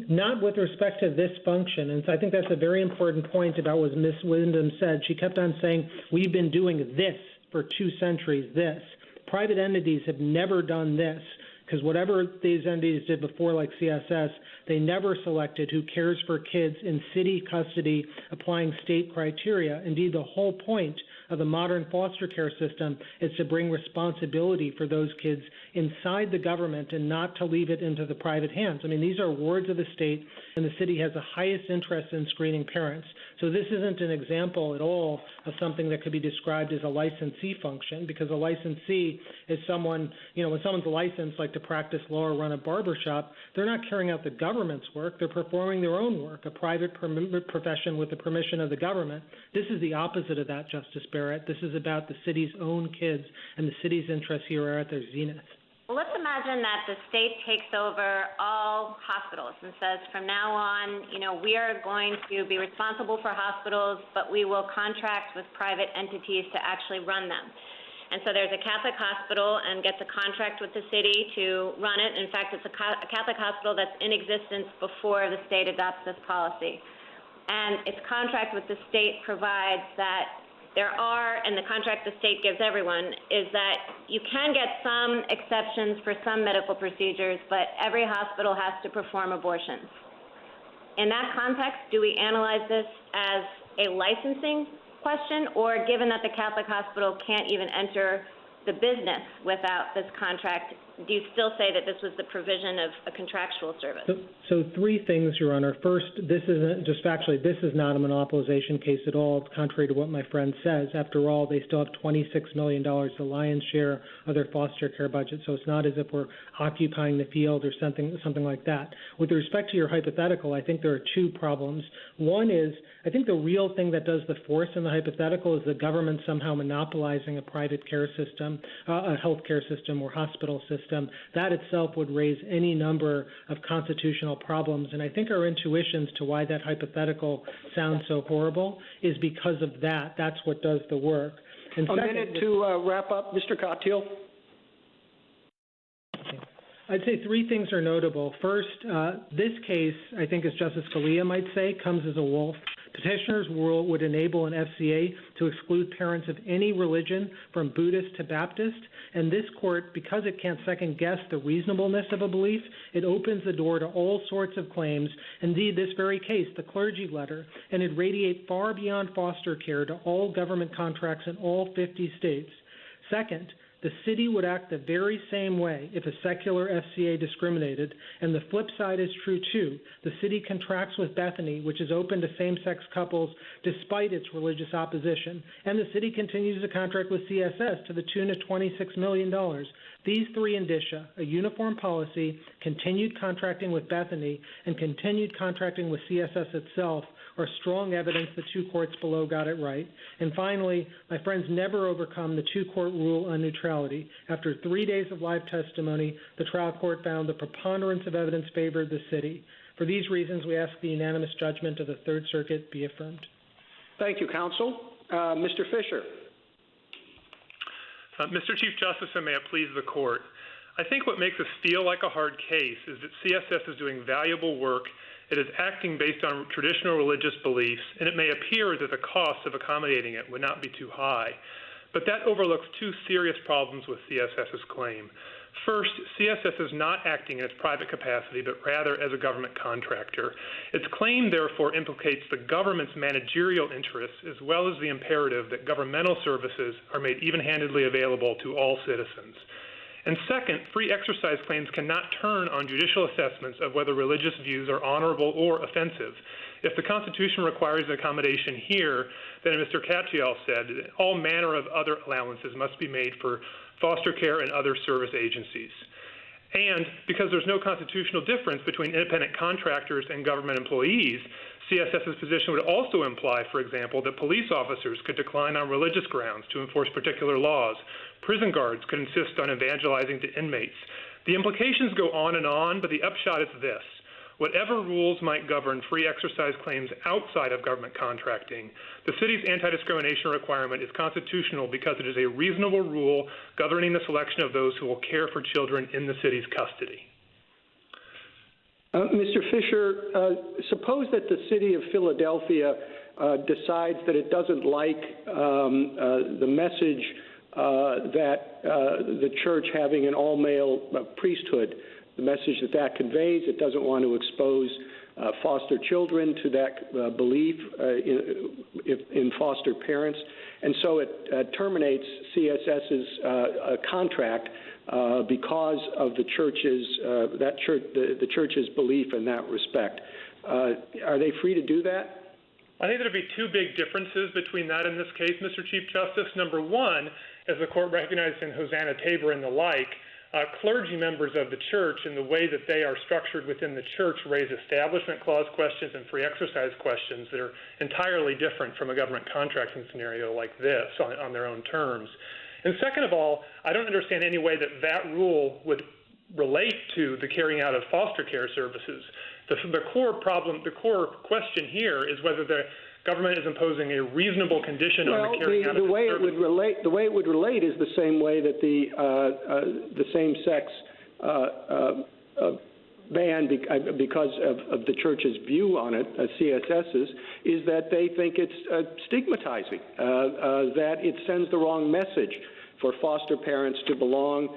Not with respect to this function. And so I think that's a very important point about what Ms. Wyndham said. She kept on saying, we've been doing this for 2 centuries, this. Private entities have never done this, because whatever these entities did before, like CSS, they never selected who cares for kids in city custody applying state criteria. Indeed, the whole point of the modern foster care system is to bring responsibility for those kids inside the government and not to leave it into the private hands. I mean, these are wards of the state, and the city has the highest interest in screening parents. So this isn't an example at all of something that could be described as a licensee function, because a licensee is someone, when someone's licensed, like to practice law or run a barbershop, they're not carrying out the government's work, they're performing their own work, a private profession with the permission of the government. This is the opposite of that, Justice Barrett. This is about the city's own kids, and the city's interests here are at their zenith. Well, let's imagine that the state takes over all hospitals and says, from now on, we are going to be responsible for hospitals, but we will contract with private entities to actually run them. And so there's a Catholic hospital and gets a contract with the city to run it. In fact, it's a Catholic hospital that's in existence before the state adopts this policy. And its contract with the state provides that and the contract the state gives everyone, is that you can get some exceptions for some medical procedures, but every hospital has to perform abortions. In that context, do we analyze this as a licensing question, or given that the Catholic hospital can't even enter the business without this contract, do you still say that this was the provision of a contractual service? So 3 things, Your Honor. First, this isn't, just factually, this is not a monopolization case at all, contrary to what my friend says. After all, they still have $26 million, the lion's share of their foster care budget, so it's not as if we're occupying the field or something like that. With respect to your hypothetical, I think there are 2 problems. One is, I think the real thing that does the force in the hypothetical is the government somehow monopolizing a private care system, a health care system or hospital system. That itself would raise any number of constitutional problems. And I think our intuitions to why that hypothetical sounds so horrible is because of that. That's what does the work. And a minute to wrap up, Mr. Katyal. I'd say 3 things are notable. First, this case, I think as Justice Scalia might say, comes as a wolf. Petitioner's rule would enable an FCA to exclude parents of any religion, from Buddhist to Baptist, and this court, because it can't second-guess the reasonableness of a belief, it opens the door to all sorts of claims. Indeed, this very case, the clergy letter, and it radiate far beyond foster care to all government contracts in all 50 states. Second, the city would act the very same way if a secular FCA discriminated, and the flip side is true too. The city contracts with Bethany, which is open to same-sex couples despite its religious opposition, and the city continues to contract with CSS to the tune of $26 million. These 3 indicia, a uniform policy, continued contracting with Bethany, and continued contracting with CSS itself, are strong evidence the 2 courts below got it right. And finally, my friends never overcome the 2-court rule on neutrality. After 3 days of live testimony, the trial court found the preponderance of evidence favored the city. For these reasons, we ask the unanimous judgment of the Third Circuit be affirmed. Thank you, counsel. Mr. Fisher. Mr. Chief Justice, and may it please the court, I think what makes this feel like a hard case is that CSS is doing valuable work. It is acting based on traditional religious beliefs, and it may appear that the cost of accommodating it would not be too high. But that overlooks 2 serious problems with CSS's claim. First, CSS is not acting in its private capacity, but rather as a government contractor. Its claim, therefore, implicates the government's managerial interests, as well as the imperative that governmental services are made even-handedly available to all citizens. And second, free exercise claims cannot turn on judicial assessments of whether religious views are honorable or offensive. If the Constitution requires an accommodation here, then as Mr. Katyal said, all manner of other allowances must be made for foster care and other service agencies. And because there's no constitutional difference between independent contractors and government employees, CSS's position would also imply, for example, that police officers could decline on religious grounds to enforce particular laws. Prison guards could insist on evangelizing to inmates. The implications go on, but the upshot is this. Whatever rules might govern free exercise claims outside of government contracting, the city's anti-discrimination requirement is constitutional because it is a reasonable rule governing the selection of those who will care for children in the city's custody. Mr. Fisher, suppose that the city of Philadelphia decides that it doesn't like the message that the church having an all-male priesthood, the message that that conveys. It doesn't want to expose foster children to that belief in foster parents, and so it terminates CSS's contract because of the church's the church's belief in that respect. Are they free to do that? I think there'd be two big differences between that and this case, Mr. Chief Justice. Number one, as the court recognized in Hosanna Tabor and the like, clergy members of the church and the way that they are structured within the church raise establishment clause questions and free exercise questions that are entirely different from a government contracting scenario like this on their own terms. And second of all, I don't understand any way that that rule would relate to the carrying out of foster care services. The core question here is whether the government is imposing a reasonable condition on the carrying out of the services. The way it would relate is the same way that the same-sex ban, because of the church's view on it, CSS's, is that they think it's stigmatizing, that it sends the wrong message for foster parents to belong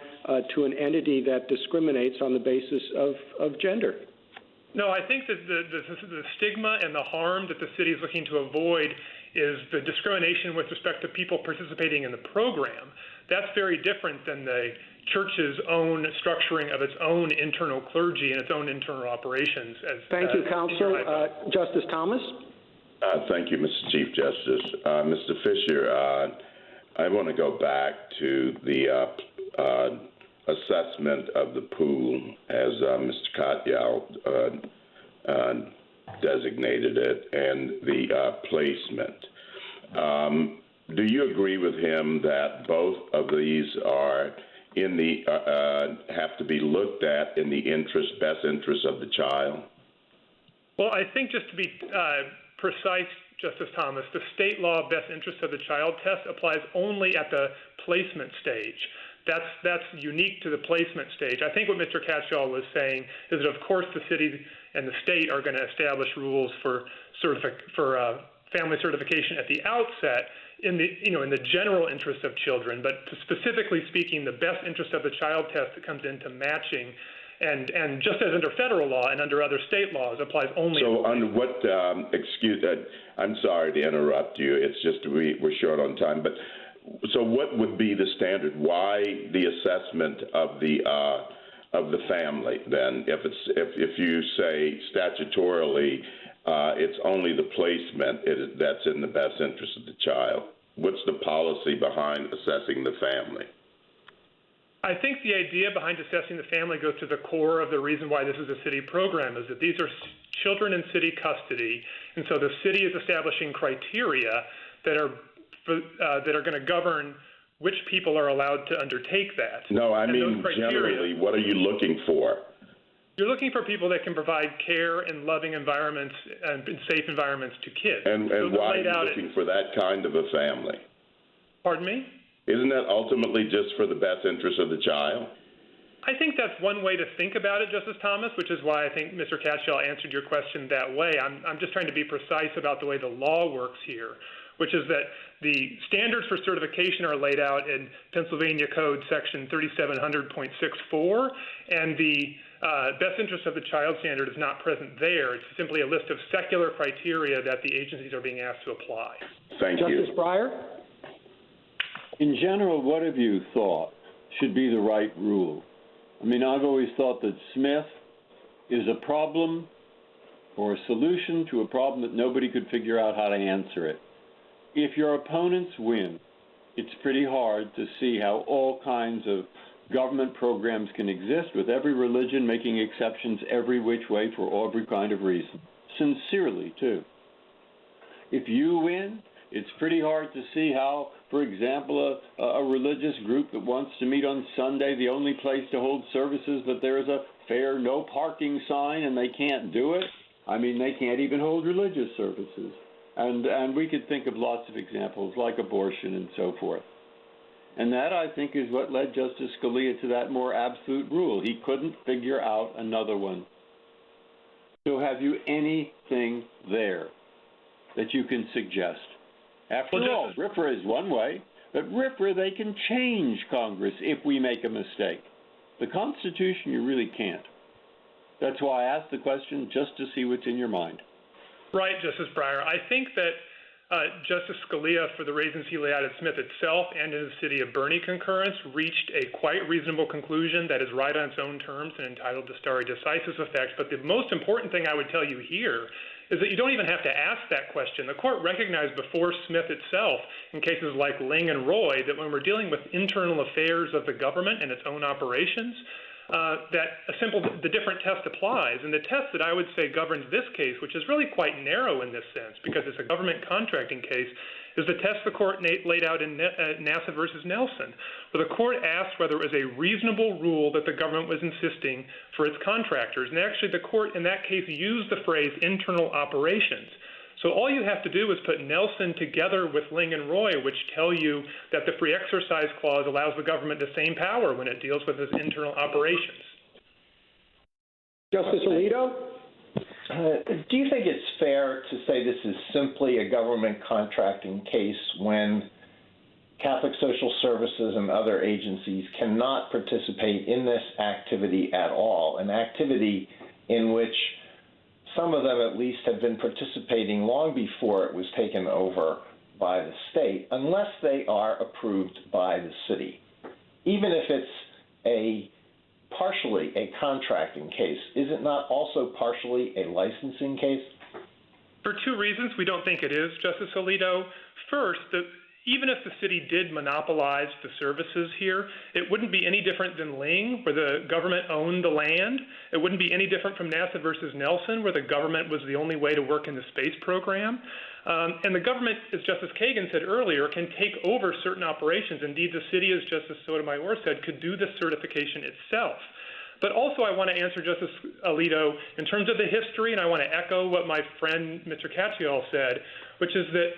to an entity that discriminates on the basis of gender. No, I think that the stigma and the harm that the city is looking to avoid is the discrimination with respect to people participating in the program. That's very different than the church's own structuring of its own internal clergy and its own internal operations. Thank you, Counsel. Justice Thomas? Thank you, Mr. Chief Justice. Mr. Fisher, I want to go back to the assessment of the pool, as Mr. Katyal designated it, and the placement. Do you agree with him that both of these are in the have to be looked at in the best interest of the child? Well, I think just to be precise, Justice Thomas, the state law best interest of the child test applies only at the placement stage. That's unique to the placement stage. I think what Mr. Katyal was saying is that, of course, the city and the state are going to establish rules for family certification at the outset in the general interest of children. But specifically speaking, the best interest of the child test that comes into matching, and just as under federal law and under other state laws, applies only. So, under what? I'm sorry to interrupt you. It's just we're short on time, but. So what would be the standard? Why the assessment of the family then? If you say statutorily it's only the placement that's in the best interest of the child, what's the policy behind assessing the family? I think the idea behind assessing the family goes to the core of the reason why this is a city program, is that these are children in city custody, and so the city is establishing criteria that are going to govern which people are allowed to undertake that. No, I mean generally, what are you looking for? You're looking for people that can provide care and loving environments and safe environments to kids. And why are you looking for that kind of a family? Pardon me? Isn't that ultimately just for the best interest of the child? I think that's one way to think about it, Justice Thomas, which is why I think Mr. Katyal answered your question that way. I'm just trying to be precise about the way the law works here, which is that the standards for certification are laid out in Pennsylvania Code Section 3700.64, and the best interest of the child standard is not present there. It's simply a list of secular criteria that the agencies are being asked to apply. Thank you. Justice Breyer? In general, what have you thought should be the right rule. I mean, I've always thought that Smith is a problem or a solution to a problem that nobody could figure out how to answer it. If your opponents win, it's pretty hard to see how all kinds of government programs can exist with every religion making exceptions every which way for every kind of reason. Sincerely, too. If you win, it's pretty hard to see how, for example, a religious group that wants to meet on Sunday, the only place to hold services, but there's a fair no parking sign and they can't do it. I mean, they can't even hold religious services. And we could think of lots of examples like abortion and so forth. And that, I think, is what led Justice Scalia to that more absolute rule. He couldn't figure out another one. So have you anything there that you can suggest? After all, RFRA is one way, but RFRA, they can change Congress if we make a mistake. The Constitution, you really can't. That's why I asked the question, just to see what's in your mind. Right, Justice Breyer. I think that Justice Scalia, for the reasons he laid out at Smith itself and in the City of Bernie concurrence, reached a quite reasonable conclusion that is right on its own terms and entitled to stare decisis effect. But the most important thing I would tell you here is that you don't even have to ask that question. The court recognized before Smith itself, in cases like Ling and Roy, that when we're dealing with internal affairs of the government and its own operations, that the different test applies. And the test that I would say governs this case, which is really quite narrow in this sense, because it's a government contracting case, is the test the court laid out in NASA versus Nelson, where the court asked whether it was a reasonable rule that the government was insisting for its contractors. And actually, the court in that case used the phrase internal operations. So all you have to do is put Nelson together with Ling and Roy, which tell you that the free exercise clause allows the government the same power when it deals with its internal operations. Justice Alito? Do you think it's fair to say this is simply a government contracting case when Catholic Social Services and other agencies cannot participate in this activity at all, an activity in which some of them at least have been participating long before it was taken over by the state, unless they are approved by the city? Even if it's partially a contracting case, is it not also partially a licensing case? For two reasons, we don't think it is, Justice Alito. First, even if the city did monopolize the services here, it wouldn't be any different than Ling, where the government owned the land. It wouldn't be any different from NASA versus Nelson, where the government was the only way to work in the space program. And the government, as Justice Kagan said earlier, can take over certain operations. Indeed, the city, as Justice Sotomayor said, could do the certification itself. But also I want to answer Justice Alito in terms of the history, and I want to echo what my friend Mr. Katyal said, which is that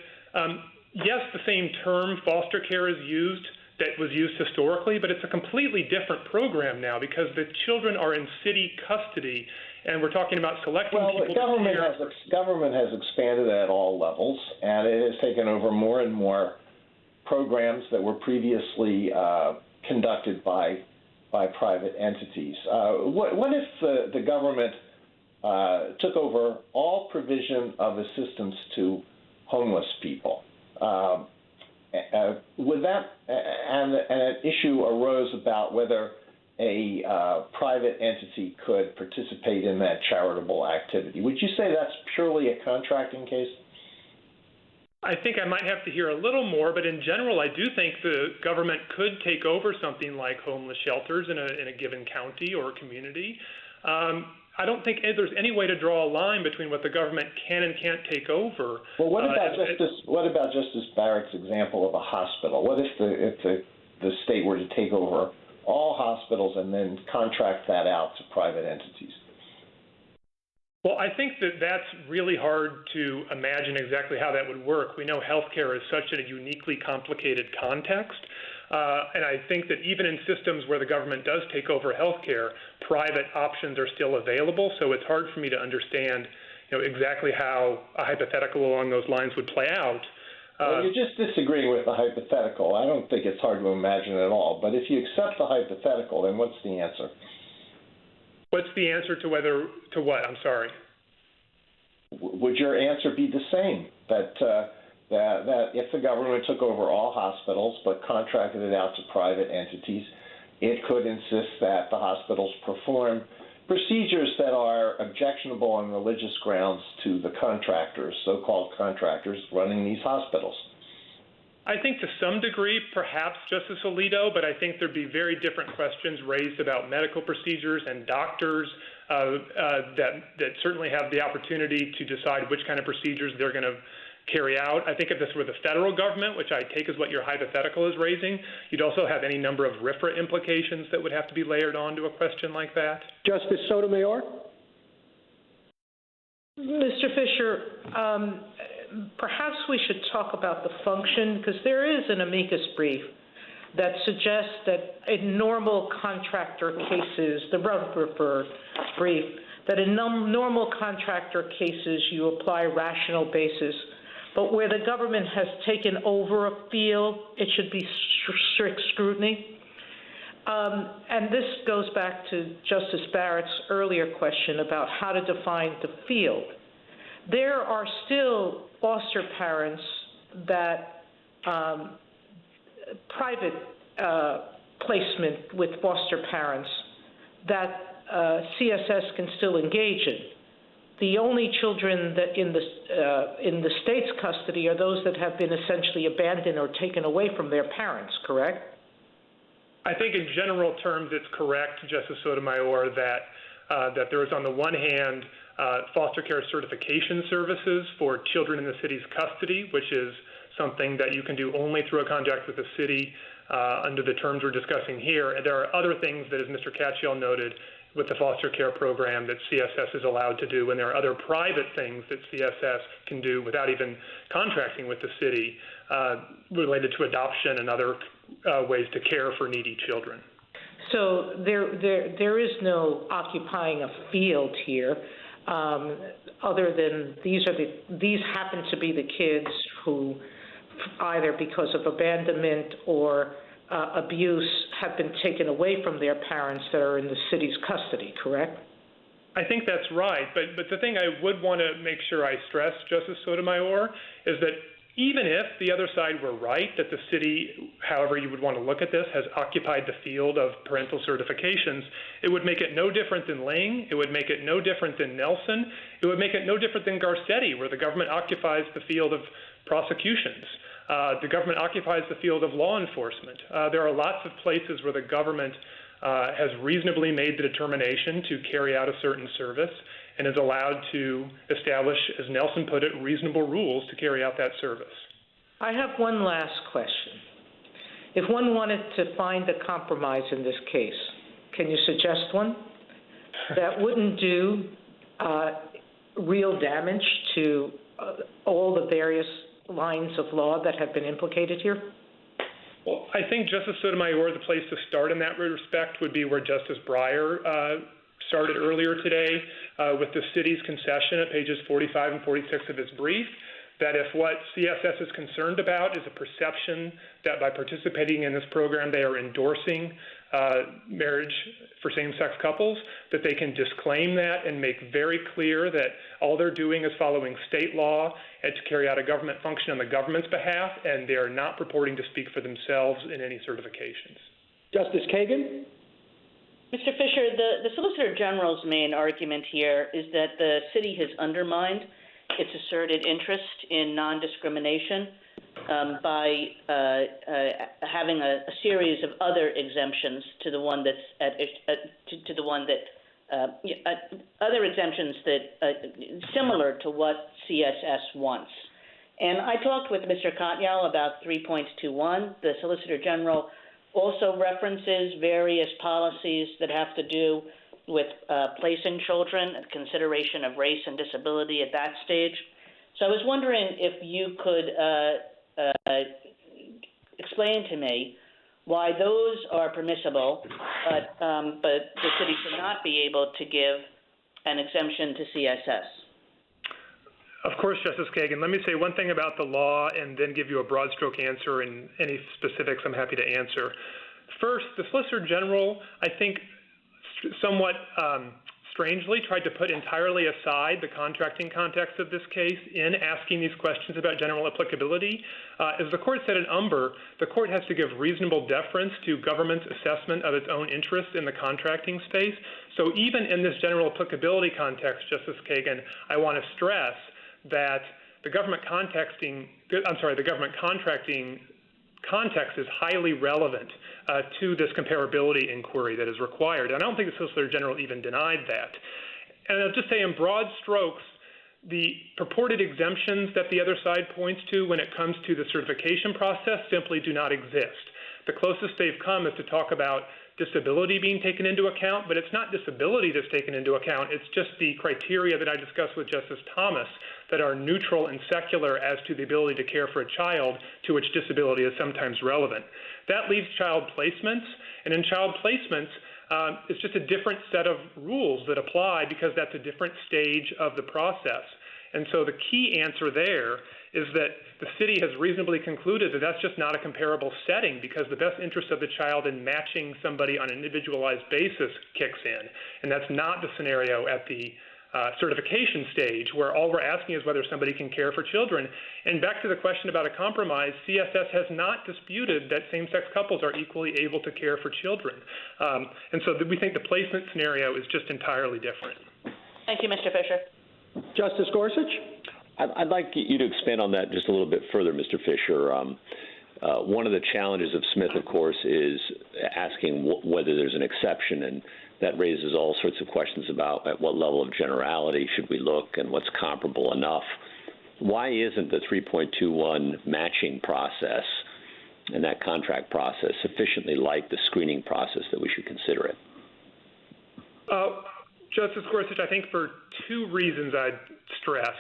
yes, the same term, foster care, is used that was used historically, but it's a completely different program now because the children are in city custody, and we're talking about selecting people. The government has expanded at all levels, and it has taken over more and more programs that were previously conducted by private entities. What if the government took over all provision of assistance to homeless people? With that, and an issue arose about whether a private entity could participate in that charitable activity. Would you say that's purely a contracting case? I think I might have to hear a little more, but in general, I do think the government could take over something like homeless shelters in a given county or community. I don't think there's any way to draw a line between what the government can and can't take over. Well, what about Justice Barrett's example of a hospital? What if the state were to take over all hospitals and then contract that out to private entities? Well, I think that's really hard to imagine exactly how that would work. We know healthcare is such a uniquely complicated context. And I think that even in systems where the government does take over healthcare, private options are still available. So it's hard for me to understand, exactly how a hypothetical along those lines would play out. Well, you're just disagreeing with the hypothetical. I don't think it's hard to imagine at all. But if you accept the hypothetical, then what's the answer? What's the answer to what? I'm sorry. Would your answer be the same? That if the government took over all hospitals but contracted it out to private entities, it could insist that the hospitals perform procedures that are objectionable on religious grounds to the contractors, so-called contractors, running these hospitals. I think to some degree, perhaps, Justice Alito, but I think there'd be very different questions raised about medical procedures and doctors that certainly have the opportunity to decide which kind of procedures they're going to carry out. I think if this were the federal government, which I take as what your hypothetical is raising, you'd also have any number of RFRA implications that would have to be layered onto a question like that. Justice Sotomayor? Mr. Fisher, perhaps we should talk about the function, because there is an amicus brief that suggests that in normal contractor cases, the Rutherford brief, that in normal contractor cases you apply rational basis, but where the government has taken over a field, it should be strict scrutiny. And this goes back to Justice Barrett's earlier question about how to define the field. There are still foster parents that private placement with foster parents that CSS can still engage in. The only children that in the state's custody are those that have been essentially abandoned or taken away from their parents, correct? I think in general terms it's correct, Justice Sotomayor, that there is on the one hand foster care certification services for children in the city's custody, which is something that you can do only through a contract with the city under the terms we're discussing here. And there are other things that, as Mr. Katyal noted, with the foster care program that CSS is allowed to do, and there are other private things that CSS can do without even contracting with the city related to adoption and other ways to care for needy children. So there is no occupying a field here, other than these happen to be the kids who, either because of abandonment or abuse, have been taken away from their parents that are in the city's custody, correct? I think that's right, but the thing I would want to make sure I stress, Justice Sotomayor, is that even if the other side were right, that the city, however you would want to look at this, has occupied the field of parental certifications, it would make it no different than Ling, it would make it no different than Nelson, it would make it no different than Garcetti, where the government occupies the field of prosecutions. The government occupies the field of law enforcement. There are lots of places where the government has reasonably made the determination to carry out a certain service and is allowed to establish, as Nelson put it, reasonable rules to carry out that service. I have one last question. If one wanted to find a compromise in this case, can you suggest one that wouldn't do real damage to all the various lines of law that have been implicated here? Well, I think, Justice Sotomayor, the place to start in that respect would be where Justice Breyer started earlier today with the city's concession at pages 45 and 46 of its brief, that if what CSS is concerned about is a perception that by participating in this program they are endorsing marriage for same-sex couples, that they can disclaim that and make very clear that all they're doing is following state law and to carry out a government function on the government's behalf, and they are not purporting to speak for themselves in any certifications. Justice Kagan? Mr. Fisher, the Solicitor General's main argument here is that the city has undermined its asserted interest in non-discrimination by having a series of other exemptions to the one that's other exemptions that similar to what CSS wants. And I talked with Mr. Katyal about 3.21. The Solicitor General also references various policies that have to do with placing children, consideration of race and disability at that stage. So I was wondering if you could explain to me why those are permissible, but the city should not be able to give an exemption to CSS. Of course, Justice Kagan. Let me say one thing about the law and then give you a broad stroke answer, and any specifics I'm happy to answer. First, the Solicitor General, I think, somewhat strangely, tried to put entirely aside the contracting context of this case in asking these questions about general applicability. As the court said in Umber, the court has to give reasonable deference to government's assessment of its own interest in the contracting space. So even in this general applicability context, Justice Kagan, I want to stress that the government contracting context is highly relevant to this comparability inquiry that is required. And I don't think the Solicitor General even denied that. And I'll just say in broad strokes, the purported exemptions that the other side points to when it comes to the certification process simply do not exist. The closest they've come is to talk about disability being taken into account, but it's not disability that's taken into account. It's just the criteria that I discussed with Justice Thomas that are neutral and secular as to the ability to care for a child to which disability is sometimes relevant. That leaves child placements, and in child placements, it's just a different set of rules that apply because that's a different stage of the process. And so the key answer there is that the city has reasonably concluded that that's just not a comparable setting because the best interest of the child in matching somebody on an individualized basis kicks in. And that's not the scenario at the certification stage, where all we're asking is whether somebody can care for children. And back to the question about a compromise, CSS has not disputed that same-sex couples are equally able to care for children. And so we think the placement scenario is just entirely different. Thank you, Mr. Fisher. Justice Gorsuch? I'd like you to expand on that just a little bit further, Mr. Fisher. One of the challenges of Smith, of course, is asking whether there's an exception, and that raises all sorts of questions about at what level of generality should we look and what's comparable enough. Why isn't the 3.21 matching process and that contract process sufficiently like the screening process that we should consider it? Justice Gorsuch, I think for two reasons I'd stress.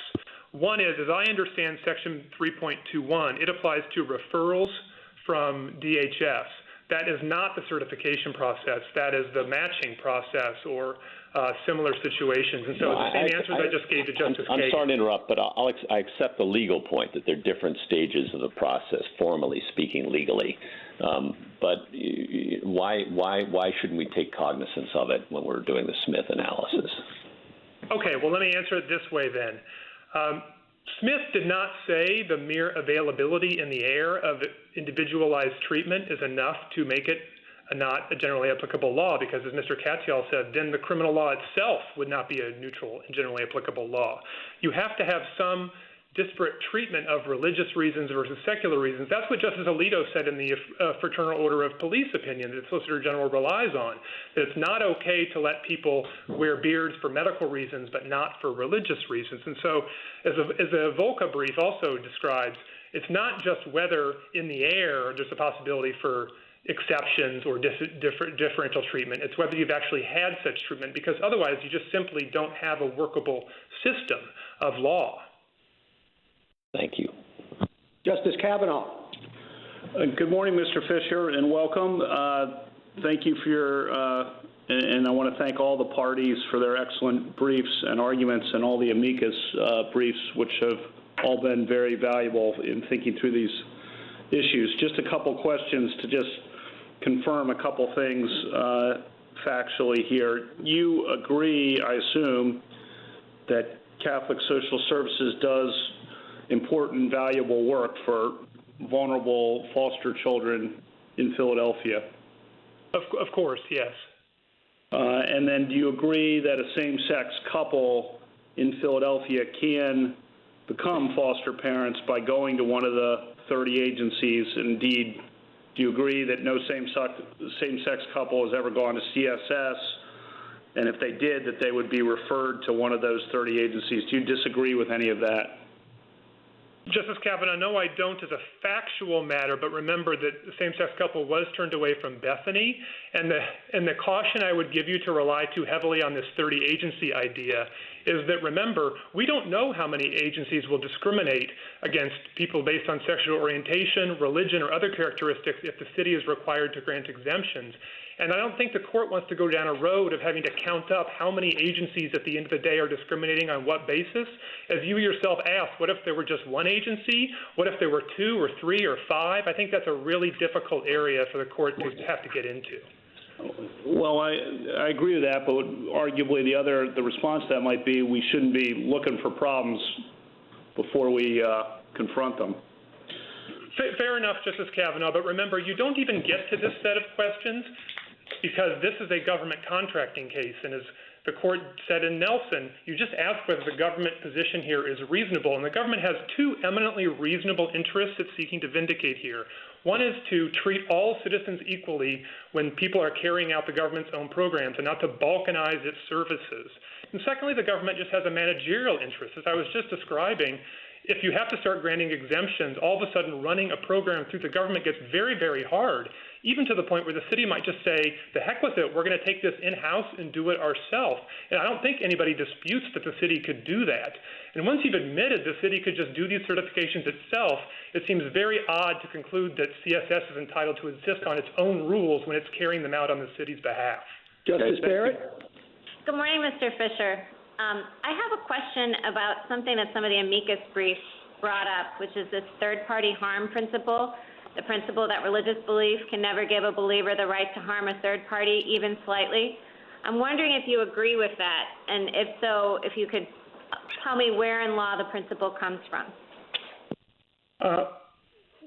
One is, as I understand Section 3.21, it applies to referrals from DHS. That is not the certification process. That is the matching process or similar situations. And so the same answers I just gave to Justice Kagan. I'm sorry to interrupt, but I accept the legal point that there are different stages of the process, formally speaking, legally. But why shouldn't we take cognizance of it when we're doing the Smith analysis? Okay, well, let me answer it this way then. Smith did not say the mere availability in the air of individualized treatment is enough to make it not a generally applicable law, because as Mr. Katyal said, then the criminal law itself would not be a neutral and generally applicable law. You have to have some disparate treatment of religious reasons versus secular reasons. That's what Justice Alito said in the Fraternal Order of Police opinion that the Solicitor General relies on, that it's not okay to let people wear beards for medical reasons but not for religious reasons. And so as a Volca brief also describes, it's not just whether in the air there's a possibility for exceptions or differential treatment. It's whether you've actually had such treatment, because otherwise you just simply don't have a workable system of law. Thank you. Justice Kavanaugh. Good morning, Mr. Fisher, and welcome. Thank you for your, and I want to thank all the parties for their excellent briefs and arguments and all the amicus briefs, which have all been very valuable in thinking through these issues. Just a couple questions to just confirm a couple things factually here. You agree, I assume, that Catholic Social Services does important, valuable work for vulnerable foster children in Philadelphia? Of course, yes. And then do you agree that a same-sex couple in Philadelphia can become foster parents by going to one of the 30 agencies? Indeed, do you agree that no same-sex couple has ever gone to CSS? And if they did, that they would be referred to one of those 30 agencies? Do you disagree with any of that? Justice Kavanaugh, no, I don't as a factual matter, but remember that the same-sex couple was turned away from Bethany, and the caution I would give you to rely too heavily on this 30-agency idea is that, remember, we don't know how many agencies will discriminate against people based on sexual orientation, religion, or other characteristics if the city is required to grant exemptions. And I don't think the court wants to go down a road of having to count up how many agencies at the end of the day are discriminating on what basis. As you yourself asked, what if there were just one agency? What if there were 2 or 3 or 5? I think that's a really difficult area for the court to have to get into. Well, I agree with that, but arguably the response to that might be we shouldn't be looking for problems before we confront them. Fair enough, Justice Kavanaugh, but remember, you don't even get to this set of questions because this is a government contracting case, and as the court said in Nelson, you just ask whether the government position here is reasonable, and the government has two eminently reasonable interests it's seeking to vindicate here. One is to treat all citizens equally when people are carrying out the government's own programs and not to balkanize its services. And secondly, the government just has a managerial interest. As I was just describing, if you have to start granting exemptions, all of a sudden running a program through the government gets very, very hard, even to the point where the city might just say, the heck with it, we're going to take this in-house and do it ourselves. And I don't think anybody disputes that the city could do that. And once you've admitted the city could just do these certifications itself, it seems very odd to conclude that CSS is entitled to insist on its own rules when it's carrying them out on the city's behalf. Justice Barrett? Good morning, Mr. Fisher. I have a question about something that some of the amicus briefs brought up, which is this third-party harm principle, the principle that religious belief can never give a believer the right to harm a third party, even slightly. I'm wondering if you agree with that, and if so, if you could tell me where in law the principle comes from.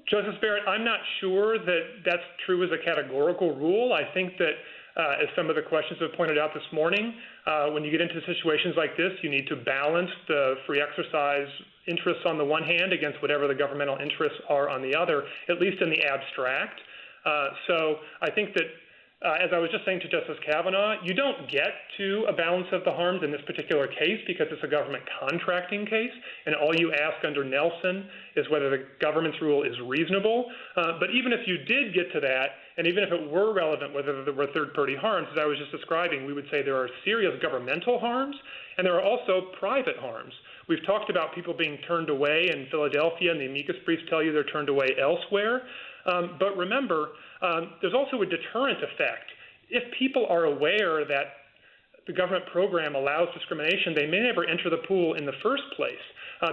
Justice Barrett, I'm not sure that that's true as a categorical rule. I think that as some of the questions have pointed out this morning, when you get into situations like this, you need to balance the free exercise interests on the one hand against whatever the governmental interests are on the other, at least in the abstract. So I think that, as I was just saying to Justice Kavanaugh, you don't get to a balance of the harms in this particular case because it's a government contracting case, and all you ask under Nelson is whether the government's rule is reasonable. But even if you did get to that, and even if it were relevant whether there were third-party harms, as I was just describing, we would say there are serious governmental harms, and there are also private harms. We've talked about people being turned away in Philadelphia, and the amicus briefs tell you they're turned away elsewhere. But remember, there's also a deterrent effect. If people are aware that the government program allows discrimination, they may never enter the pool in the first place.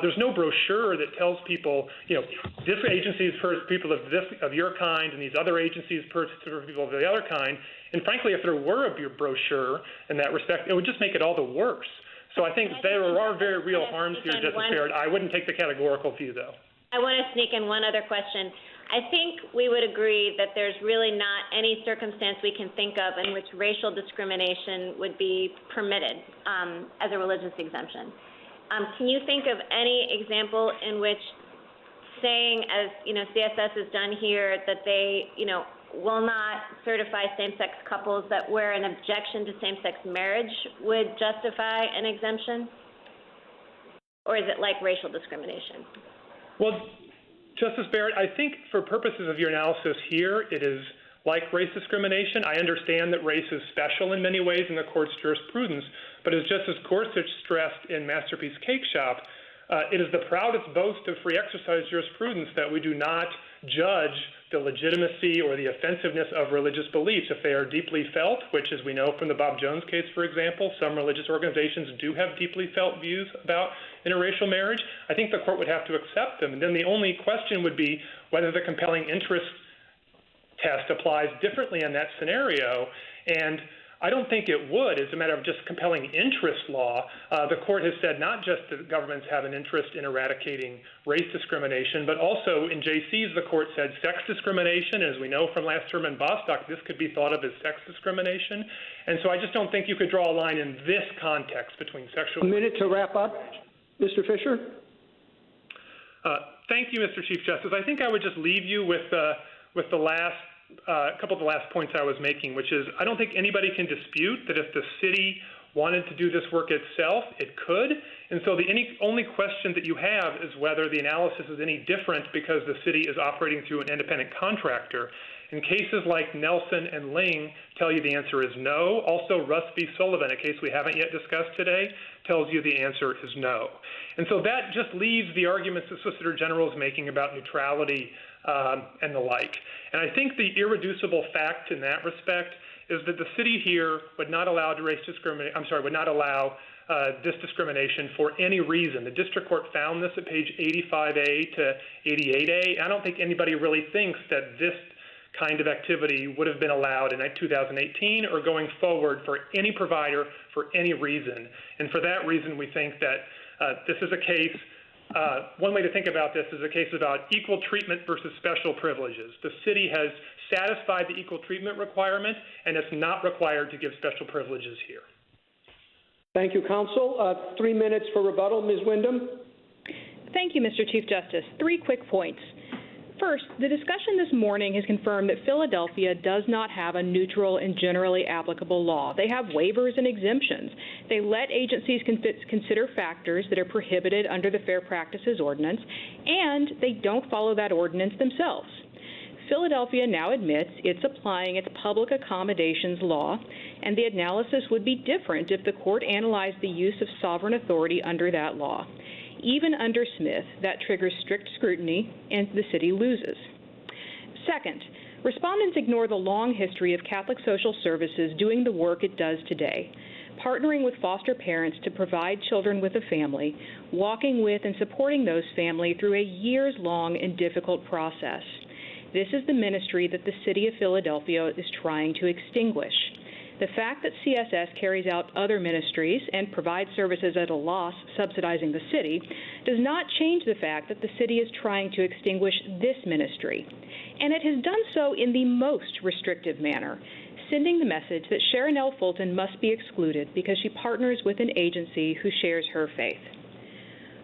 There's no brochure that tells people, you know, this agency is for people of your kind, and these other agencies for people of the other kind. And frankly, if there were a brochure in that respect, it would just make it all the worse. So I think there are very real harms here, Justice Barrett. I wouldn't take the categorical view, though. I want to sneak in one other question. I think we would agree that there's really not any circumstance we can think of in which racial discrimination would be permitted as a religious exemption. Can you think of any example in which saying, as you know, CSS has done here, that they, you know, will not certify same-sex couples that where an objection to same-sex marriage would justify an exemption? Or is it like racial discrimination? Well, Justice Barrett, I think for purposes of your analysis here, it is like race discrimination. I understand that race is special in many ways in the court's jurisprudence, but as Justice Gorsuch stressed in Masterpiece Cake Shop, it is the proudest boast of free exercise jurisprudence that we do not judge the legitimacy or the offensiveness of religious beliefs if they are deeply felt, which, as we know from the Bob Jones case, for example, some religious organizations do have deeply felt views about interracial marriage. I think the court would have to accept them. And then the only question would be whether the compelling interest test applies differently in that scenario. And I don't think it would. As a matter of just compelling interest law, the court has said not just that governments have an interest in eradicating race discrimination, but also in JC's the court said sex discrimination. As we know from last term in Bostock, this could be thought of as sex discrimination. And so I just don't think you could draw a line in this context between sexual... A minute to wrap up. Mr. Fisher? Thank you, Mr. Chief Justice. I think I would just leave you with the last a couple of the last points I was making, which is I don't think anybody can dispute that if the city wanted to do this work itself, it could. And so the only question that you have is whether the analysis is any different because the city is operating through an independent contractor. And cases like Nelson and Ling tell you the answer is no. Also, Russ v. Sullivan, a case we haven't yet discussed today, tells you the answer is no. And so that just leaves the arguments the Solicitor General is making about neutrality and the like. And I think the irreducible fact in that respect is that the city here would not allow this discrimination for any reason. The district court found this at page 85A to 88A. I don't think anybody really thinks that this kind of activity would have been allowed in 2018 or going forward for any provider for any reason. And for that reason, we think that this is a case, one way to think about this is a case about equal treatment versus special privileges. The city has satisfied the equal treatment requirement, and it's not required to give special privileges here. Thank you, counsel. 3 minutes for rebuttal. Ms. Wyndham. Thank you, Mr. Chief Justice. 3 quick points. First, the discussion this morning has confirmed that Philadelphia does not have a neutral and generally applicable law. They have waivers and exemptions. They let agencies consider factors that are prohibited under the Fair Practices Ordinance, and they don't follow that ordinance themselves. Philadelphia now admits it's applying its public accommodations law, and the analysis would be different if the court analyzed the use of sovereign authority under that law. Even under Smith, that triggers strict scrutiny, and the city loses. Second, respondents ignore the long history of Catholic Social Services doing the work it does today, partnering with foster parents to provide children with a family, walking with and supporting those families through a years-long and difficult process. This is the ministry that the City of Philadelphia is trying to extinguish. The fact that CSS carries out other ministries and provides services at a loss subsidizing the city does not change the fact that the city is trying to extinguish this ministry. And it has done so in the most restrictive manner, sending the message that Sharon L. Fulton must be excluded because she partners with an agency who shares her faith.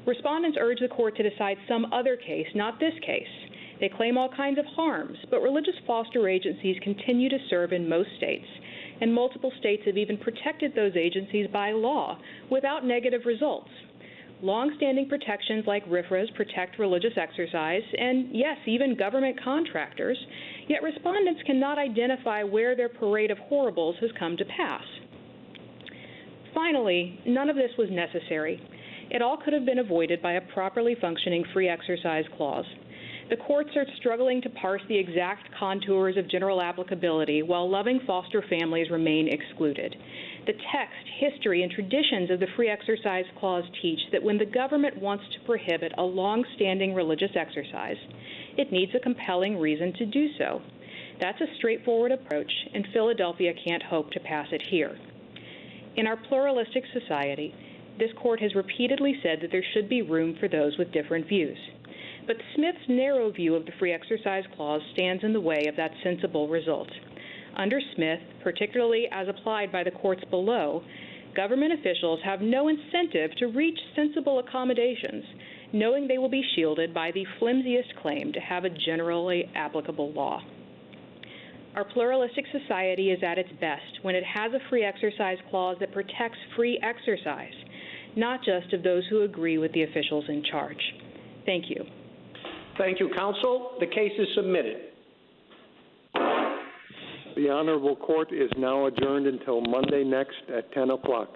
Respondents urge the court to decide some other case, not this case. They claim all kinds of harms, but religious foster agencies continue to serve in most states, and multiple states have even protected those agencies by law without negative results. Long-standing protections like RFRAs protect religious exercise, and yes, even government contractors, yet respondents cannot identify where their parade of horribles has come to pass. Finally, none of this was necessary. It all could have been avoided by a properly functioning free exercise clause. The courts are struggling to parse the exact contours of general applicability while loving foster families remain excluded. The text, history, and traditions of the Free Exercise Clause teach that when the government wants to prohibit a long-standing religious exercise, it needs a compelling reason to do so. That's a straightforward approach, and Philadelphia can't hope to pass it here. In our pluralistic society, this court has repeatedly said that there should be room for those with different views. But Smith's narrow view of the Free Exercise Clause stands in the way of that sensible result. Under Smith, particularly as applied by the courts below, government officials have no incentive to reach sensible accommodations, knowing they will be shielded by the flimsiest claim to have a generally applicable law. Our pluralistic society is at its best when it has a Free Exercise Clause that protects free exercise, not just of those who agree with the officials in charge. Thank you. Thank you, counsel. The case is submitted. The Honorable Court is now adjourned until Monday next at 10 o'clock.